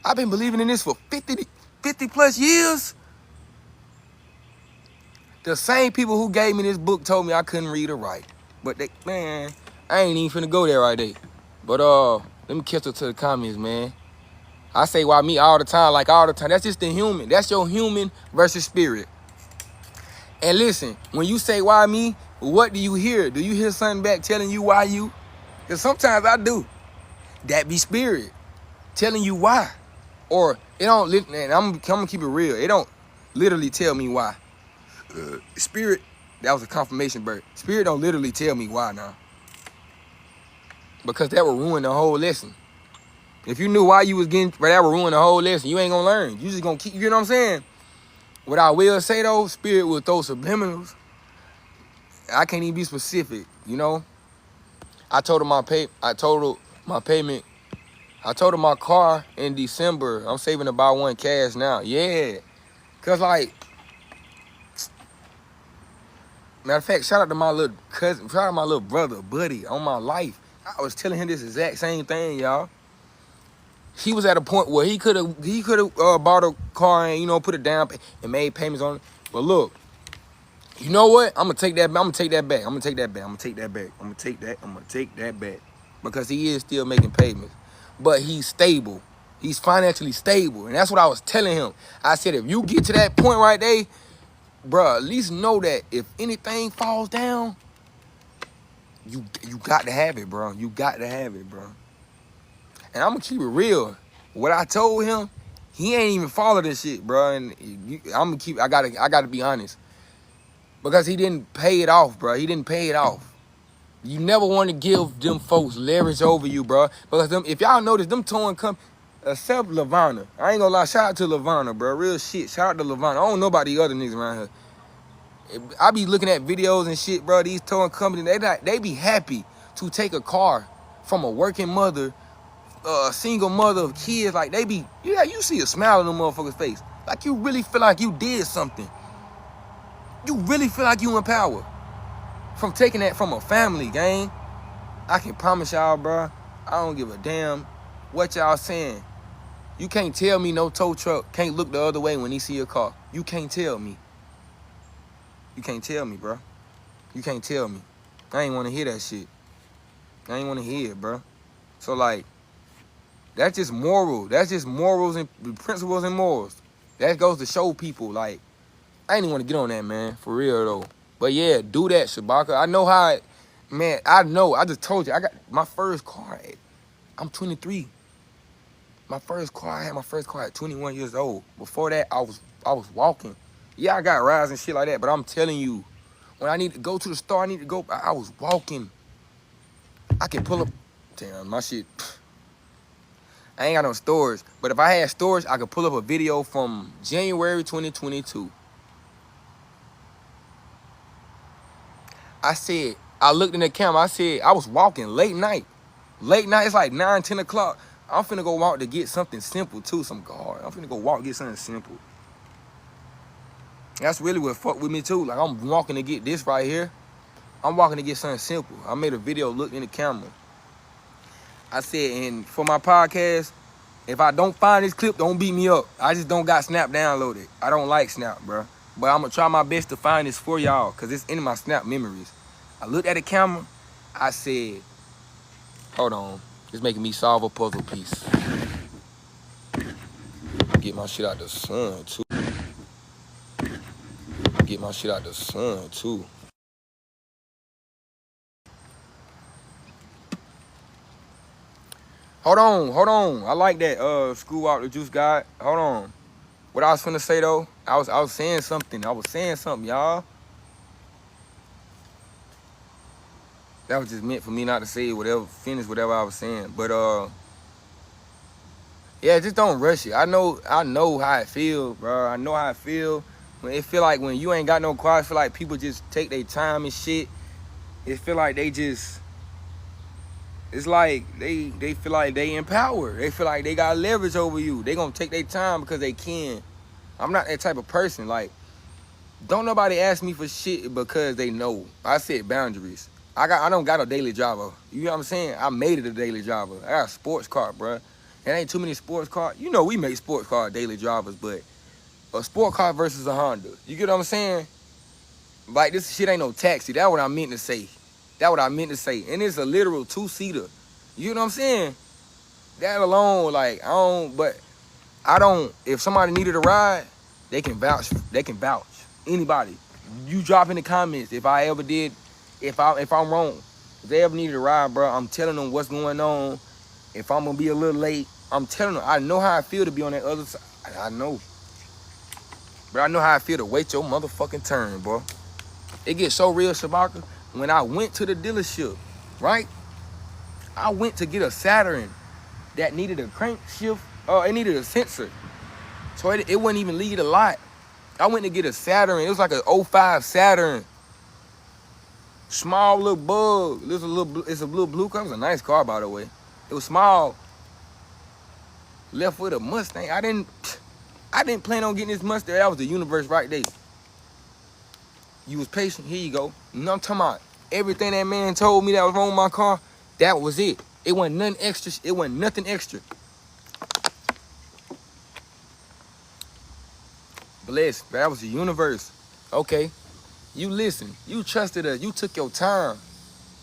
I've been believing in this for 50 plus years. The same people who gave me this book told me I couldn't read or write. But they, man, I ain't even finna go there right there. But let me catch up to the comments, man. I say why me all the time, like all the time. That's just the human. That's your human versus spirit. And listen, when you say why me, what do you hear? Do you hear something back telling you why you? Because sometimes I do. That be spirit telling you why. Or it don't, and I'm gonna keep it real. It don't literally tell me why. Spirit, that was a confirmation bird. Spirit don't literally tell me why now. Because that would ruin the whole lesson. If you knew why you was getting, that would ruin the whole lesson. You ain't gonna learn. You just gonna keep, you know what I'm saying? What I will say though, spirit will throw subliminals. I can't even be specific, you know? I told her my payment, I told him my car in December. I'm saving to buy one cash now. Yeah. Cause like, matter of fact, shout out to my little cousin, shout out to my little brother, buddy, on my life. I was telling him this exact same thing, y'all. He was at a point where he could have bought a car and, you know, put it down and made payments on it. But look, you know what? I'm gonna take that back. Because he is still making payments. But he's stable. He's financially stable. And that's what I was telling him. I said, if you get to that point right there, bruh, at least know that if anything falls down, you got to have it, bro. You got to have it, bro. And I'm gonna keep it real. What I told him, he ain't even follow this shit, bro. And I gotta be honest. Because he didn't pay it off, bro. He didn't pay it off. You never want to give them folks leverage over you, bro. Because if y'all notice, them towing companies, except Lavana. I ain't gonna lie, shout out to Lavana, bro. Real shit. Shout out to Lavana. I don't know about the other niggas around here. I be looking at videos and shit, bro. These towing companies, they be happy to take a car from a working mother, a single mother of kids. Like, they be, yeah, you see a smile on them motherfuckers' face. Like, you really feel like you did something. You really feel like you in power. From taking that from a family, gang. I can promise y'all, bro, I don't give a damn what y'all saying. You can't tell me no tow truck can't look the other way when he see a car. You can't tell me. You can't tell me, bro. You can't tell me. I ain't want to hear that shit. I ain't want to hear it, bro. So, like, that's just moral. That's just morals and principles and morals. That goes to show people, like, I ain't even want to get on that, man. For real, though. But, yeah, do that, Shabaka. I know how it, man, I know. I just told you. I got my first car. I'm 23. I had my first car at 21 years old. Before that, I was walking. Yeah, I got rides and shit like that, but I'm telling you, when I need to go to the store, I was walking. I can pull up. Damn, my shit. I ain't got no storage. But if I had storage, I could pull up a video from January 2022. I looked in the camera. I said, I was walking late night. Late night, it's like 9, 10 o'clock. I'm finna go walk to get something simple, too, some guard. I'm finna go walk get something simple. That's really what fucked with me, too. Like, I'm walking to get this right here. I'm walking to get something simple. I made a video, looked in the camera. I said, and for my podcast, if I don't find this clip, don't beat me up. I just don't got Snap downloaded. I don't like Snap, bro. But I'm gonna try my best to find this for y'all, because it's in my Snap memories. I looked at the camera. I said, hold on. It's making me solve a puzzle piece. Get my shit out the sun, too. Get my shit out the sun, too. Hold on. I like that school out the juice guy. Hold on. What I was finna say though, I was saying something. Y'all. That was just meant for me not to say finish whatever I was saying. But yeah, just don't rush it. I know how it feel, bro. I know how it feel. When it feel like when you ain't got no car, it feel like people just take their time and shit. It feel like they just, it's like they feel like they in power. They feel like they got leverage over you. They gonna take their time because they can. I'm not that type of person. Like, don't nobody ask me for shit because they know. I set boundaries. I don't got a daily driver. You know what I'm saying? I made it a daily driver. I got a sports car, bro. There ain't too many sports cars. You know we make sports car daily drivers, but a sport car versus a Honda. You get what I'm saying? Like, this shit ain't no taxi. That's what I meant to say. And it's a literal two-seater. You know what I'm saying? That alone, like, if somebody needed a ride, they can vouch. Anybody. You drop in the comments if I'm wrong. If they ever needed a ride, bro, I'm telling them what's going on. If I'm gonna be a little late, I'm telling them. I know how I feel to be on that other side. I know. But I know how I feel to wait your motherfucking turn, bro. It gets so real, Shabaka. When I went to the dealership, right? I went to get a Saturn that needed a crankshaft. It needed a sensor. So it wouldn't even lead a lot. I went to get a Saturn. It was like an '05 Saturn. Small little bug. It's a little blue car. It was a nice car, by the way. It was small. left with a Mustang. I didn't plan on getting this Mustang. That was the universe right there. You was patient. Here you go. You know what I'm talking about? Everything that man told me that was wrong with my car, that was it. It wasn't nothing extra. It wasn't nothing extra. Blessed. That was the universe. Okay. You listen. You trusted us. You took your time.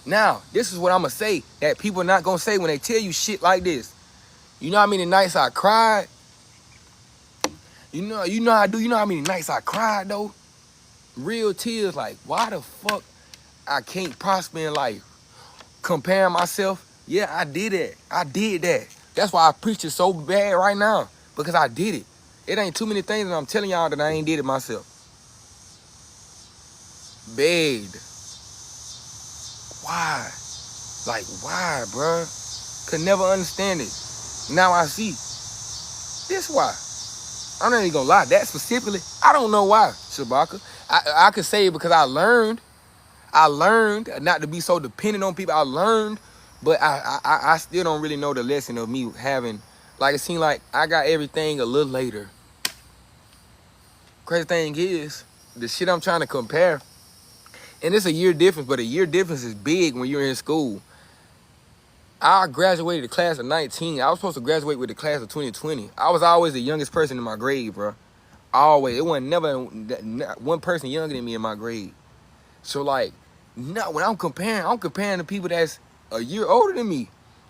Now, this is what I'm going to say that people are not going to say when they tell you shit like this. You know how many nights I cried? You know how many nights I cried, though? Real tears, like, why the fuck I can't prosper in life? Comparing myself? Yeah, I did it. I did that. That's why I preach it so bad right now, because I did it. It ain't too many things that I'm telling y'all that I ain't did it myself. Begged. Why? Like, why, bruh? Could never understand it. Now I see. This why. I'm not even gonna lie. That specifically, I don't know why, Shabaka. I could say it because I learned not to be so dependent on people. I learned, but I still don't really know the lesson of me having, like, it seemed like I got everything a little later. Crazy thing is, the shit I'm trying to compare, and it's a year difference, but a year difference is big when you're in school. I graduated the class of 19. I was supposed to graduate with the class of 2020. I was always the youngest person in my grade, bro. Always. It wasn't never one person younger than me in my grade. So, like, no, when I'm comparing to people that's a year older than me.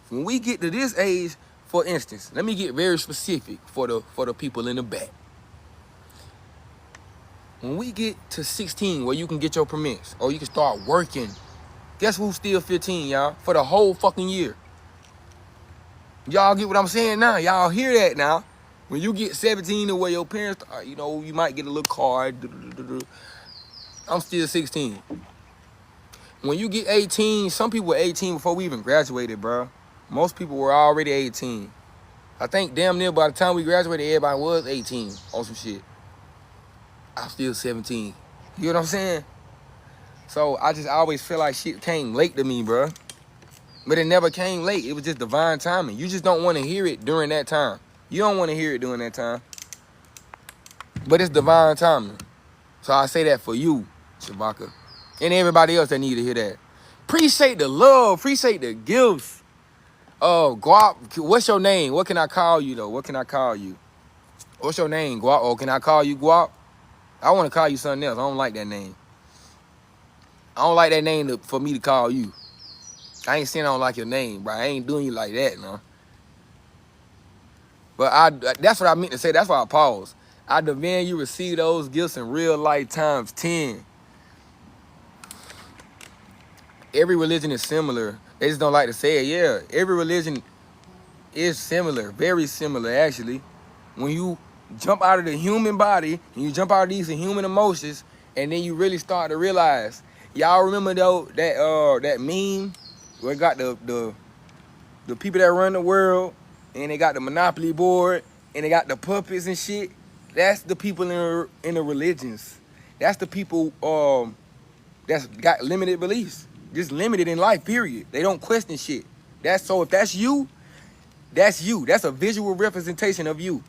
When we get to this age, for instance, let me get very specific for the people in the back. When we get to 16, where you can get your permits, or you can start working, guess who's still 15, y'all? For the whole fucking year. Y'all get what I'm saying now? Y'all hear that now? When you get 17 to where your parents, you know, you might get a little card. I'm still 16. When you get 18, some people were 18 before we even graduated, bro. Most people were already 18. I think damn near by the time we graduated, everybody was 18 on some shit. I'm still 17. You know what I'm saying? So I always feel like shit came late to me, bro. But it never came late. It was just divine timing. You just don't want to hear it during that time. You don't want to hear it during that time. But it's divine timing. So I say that for you, Shabaka. And everybody else that need to hear that. Appreciate the love. Appreciate the gifts. Oh, Guap, what's your name? What can I call you, though? What can I call you? What's your name, Guap? Oh, can I call you Guap? I want to call you something else. I don't like that name. I don't like that name for me to call you. I ain't saying I don't like your name, bro. I ain't doing you like that, no. But that's what I meant to say. That's why I paused. I demand you receive those gifts in real life times 10. Every religion is similar. They just don't like to say it. Yeah, every religion is similar. Very similar, actually. When you jump out of the human body, and you jump out of these human emotions, and then you really start to realize. Y'all remember, though, that meme where it got the people that run the world, and they got the Monopoly board, and they got the puppets and shit? That's the people in the religions. That's the people that's got limited beliefs. Just limited in life, period. They don't question shit. So if that's you, that's you. That's a visual representation of you.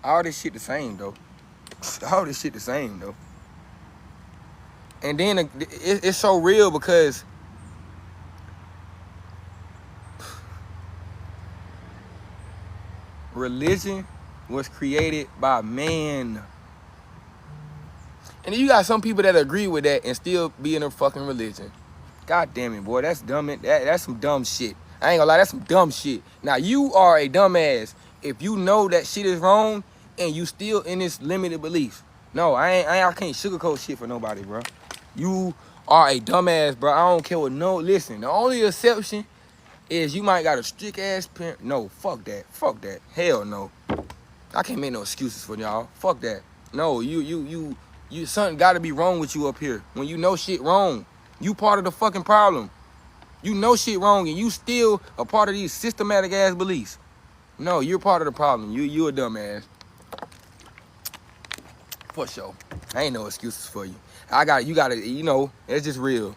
All this shit the same, though. All this shit the same, though. And then it's so real because religion was created by man. And then you got some people that agree with that and still be in a fucking religion. God damn it, boy. That's dumb. That's some dumb shit. I ain't gonna lie, that's some dumb shit. Now, you are a dumbass if you know that shit is wrong and you still in this limited belief. No, I can't sugarcoat shit for nobody, bro. You are a dumbass, bro. I don't care what listen, the only exception is you might got a strict ass parent. No, fuck that. Fuck that. Hell no. I can't make no excuses for y'all. Fuck that. No, you something gotta be wrong with you up here. When you know shit wrong, you part of the fucking problem. You know shit wrong and you still a part of these systematic ass beliefs. No, you're part of the problem. You a dumbass. For sure. I ain't no excuses for you. You gotta, it's just real.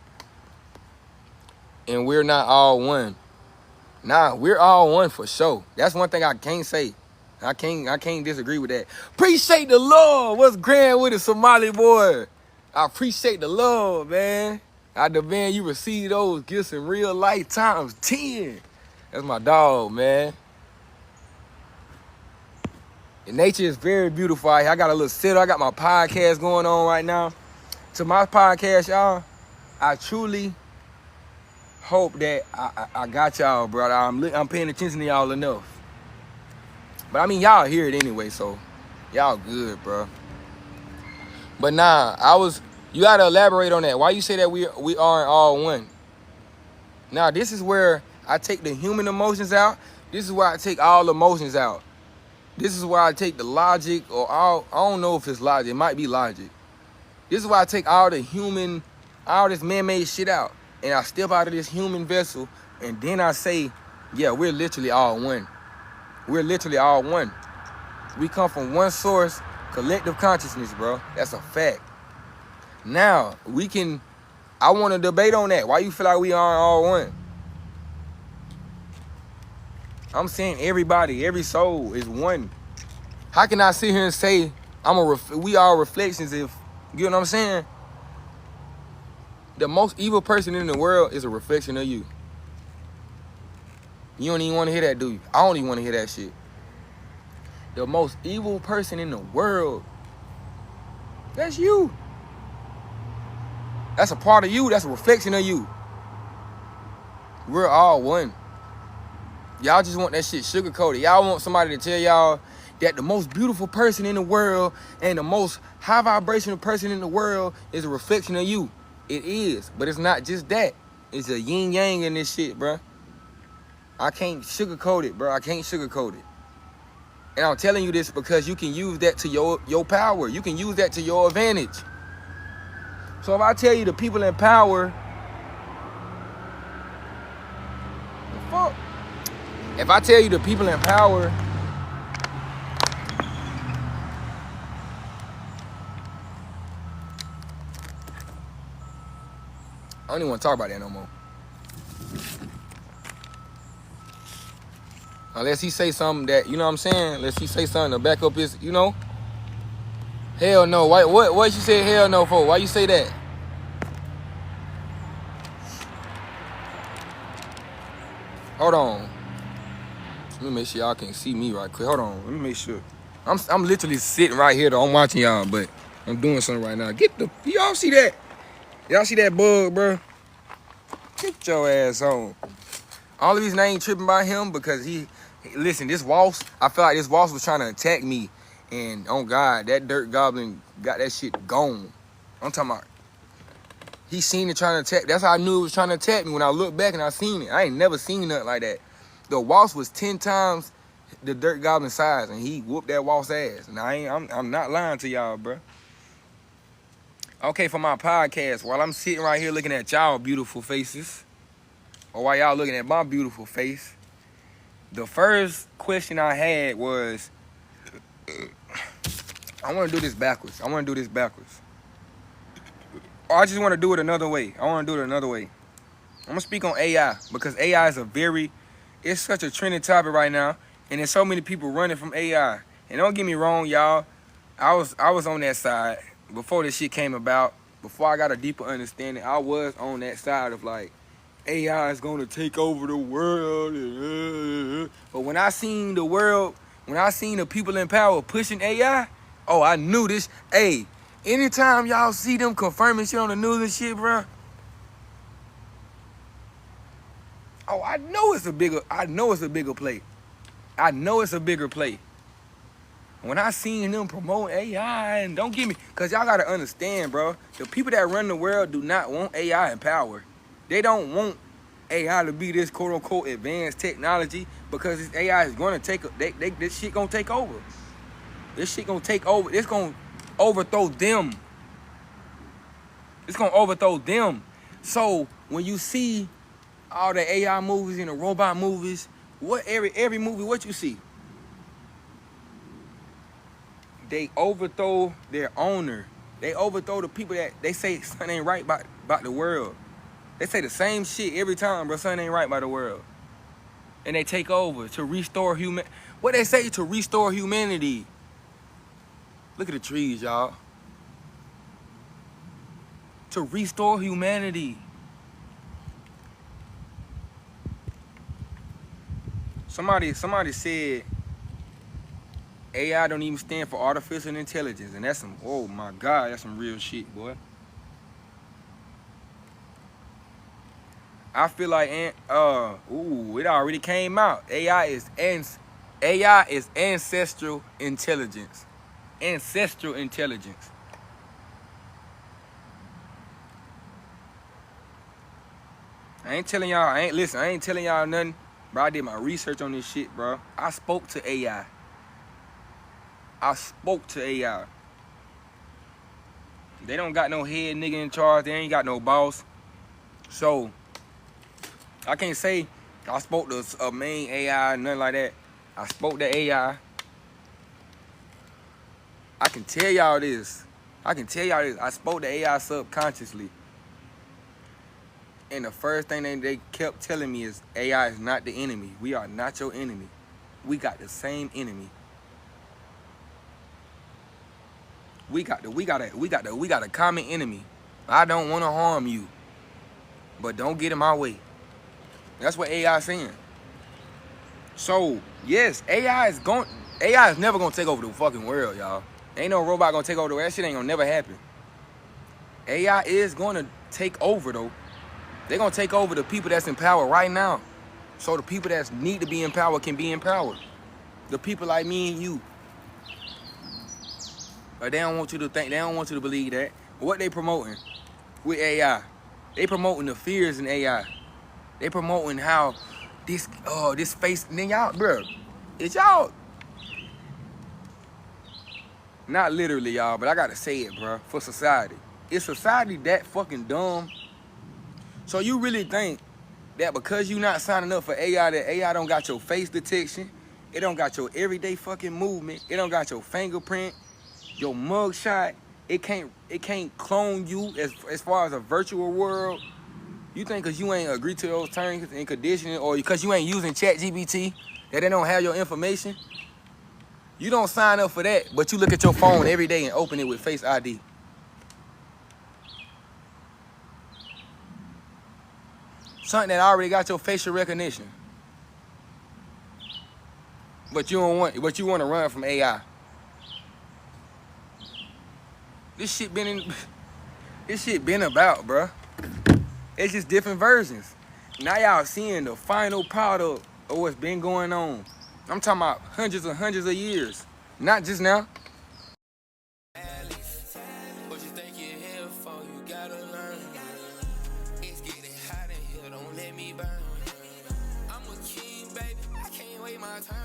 And we're not all one. Nah, we're all one for sure. That's one thing I can't say. I can't disagree with that. Appreciate the love. What's grand with it, Somali boy? I appreciate the love, man. I demand you receive those gifts in real life times 10. That's my dog, man. And nature is very beautiful out here. I got a little sitter. I got my podcast going on right now. To my podcast, y'all, I truly hope that I got y'all, brother. I'm paying attention to y'all enough. But I mean, y'all hear it anyway, so y'all good, bro. But nah, you gotta elaborate on that. Why you say that we aren't all one? Now, this is where I take the human emotions out. This is where I take all emotions out. This is where I take the logic, or I don't know if it's logic. It might be logic. This is why I take all this man-made shit out. And I step out of this human vessel, and then I say, yeah, we're literally all one. We're literally all one. We come from one source, collective consciousness, bro. That's a fact. Now, I want to debate on that. Why you feel like we aren't all one? I'm saying everybody, every soul is one. How can I sit here and say we are reflections if, you know what I'm saying? The most evil person in the world is a reflection of you. You don't even want to hear that, do you? I don't even want to hear that shit. The most evil person in the world, that's you. That's a part of you. That's a reflection of you. We're all one. Y'all just want that shit sugar-coated. Y'all want somebody to tell y'all that the most beautiful person in the world and the most high vibrational person in the world is a reflection of you. It is, but it's not just that. It's a yin-yang in this shit, bro. I can't sugarcoat it, bro. I can't sugarcoat it. And I'm telling you this because you can use that to your power. You can use that to your advantage. So if I tell you the people in power, the fuck? If I tell you the people in power, I don't even want to talk about that no more. Unless he say something that, you know what I'm saying? Unless he say something to back up his, you know? Hell no. Why, what you say hell no for? Why you say that? Hold on. Let me make sure y'all can see me right quick. Hold on. Let me make sure. I'm literally sitting right here though. I'm watching y'all, but I'm doing something right now. Y'all see that? Y'all see that bug, bro? Get your ass on. All the reason I ain't tripping by him because listen, this Waltz, I feel like this Waltz was trying to attack me. And oh God, that dirt goblin got that shit gone. I'm talking about, he seen it trying to attack. That's how I knew it was trying to attack me when I looked back and I seen it. I ain't never seen nothing like that. The Waltz was 10 times the dirt goblin size and he whooped that Waltz ass. And I'm not lying to y'all, bro. Okay, for my podcast, while I'm sitting right here looking at y'all beautiful faces, or while y'all looking at my beautiful face, the first question I had was, I want to do this backwards. Or I just want to do it another way. I'm going to speak on AI because AI is it's such a trending topic right now. And there's so many people running from AI. And don't get me wrong, y'all. I was on that side before this shit came about. Before I got a deeper understanding, I was on that side of like, AI is going to take over the world. But when I seen the people in power pushing AI, oh, I knew this. Hey, anytime y'all see them confirming shit on the news and shit, bro. Oh, I know it's a bigger play. I know it's a bigger play. When I seen them promote AI, and don't get me, because y'all got to understand, bro, the people that run the world do not want AI in power. They don't want AI to be this quote-unquote advanced technology because this AI is going to this shit going to take over. This shit going to take over. It's going to overthrow them. It's going to overthrow them. So when you see all the AI movies and the robot movies, every movie, what you see? They overthrow their owner. They overthrow the people that they say something ain't right about the world. They say the same shit every time, bro. Something ain't right by the world. and they take over to restore human. What they say to restore humanity? Look at the trees, y'all. To restore humanity. Somebody said AI don't even stand for artificial intelligence, and that's some, oh my God, that's some real shit, boy. I feel like, it already came out. AI is ancestral intelligence. Ancestral intelligence. I ain't telling y'all, I ain't telling y'all nothing, bro. I did my research on this shit, bro. I spoke to AI. I spoke to AI. They don't got no head nigga in charge. They ain't got no boss. So, I can't say I spoke to a main AI, nothing like that. I spoke to AI. I can tell y'all this. I spoke to AI subconsciously. And the first thing they kept telling me is AI is not the enemy. We are not your enemy. We got the same enemy. We got a common enemy. I don't want to harm you, but don't get in my way. That's what AI is saying. So yes, AI is never gonna take over the fucking world, y'all. Ain't no robot gonna take over the world. That shit ain't gonna never happen. AI is gonna take over though. They're gonna take over the people that's in power right now. So the people that need to be in power can be in power. The people like me and you. But they don't want you to think, they don't want you to believe that. What they promoting with AI? They promoting the fears in AI. They promoting how this face, then y'all, bro, it's y'all, not literally y'all, but I gotta say it, bro, for society. Is society that fucking dumb? So you really think that because you not signing up for AI, that AI don't got your face detection, it don't got your everyday fucking movement, it don't got your fingerprint, your mug shot, it can't clone you as far as a virtual world? You think because you ain't agree to those terms and conditions, or because you ain't using ChatGPT, that they don't have your information? You don't sign up for that, but you look at your phone every day and open it with Face ID. Something that already got your facial recognition. But you want to run from AI. This shit been about, bruh. It's just different versions. Now y'all seeing the final product of what's been going on. I'm talking about hundreds of years. Not just now. What you think you're here for? You gotta learn. It's getting hot in here, don't let me burn. I'm a king, baby. I can't wait my turn.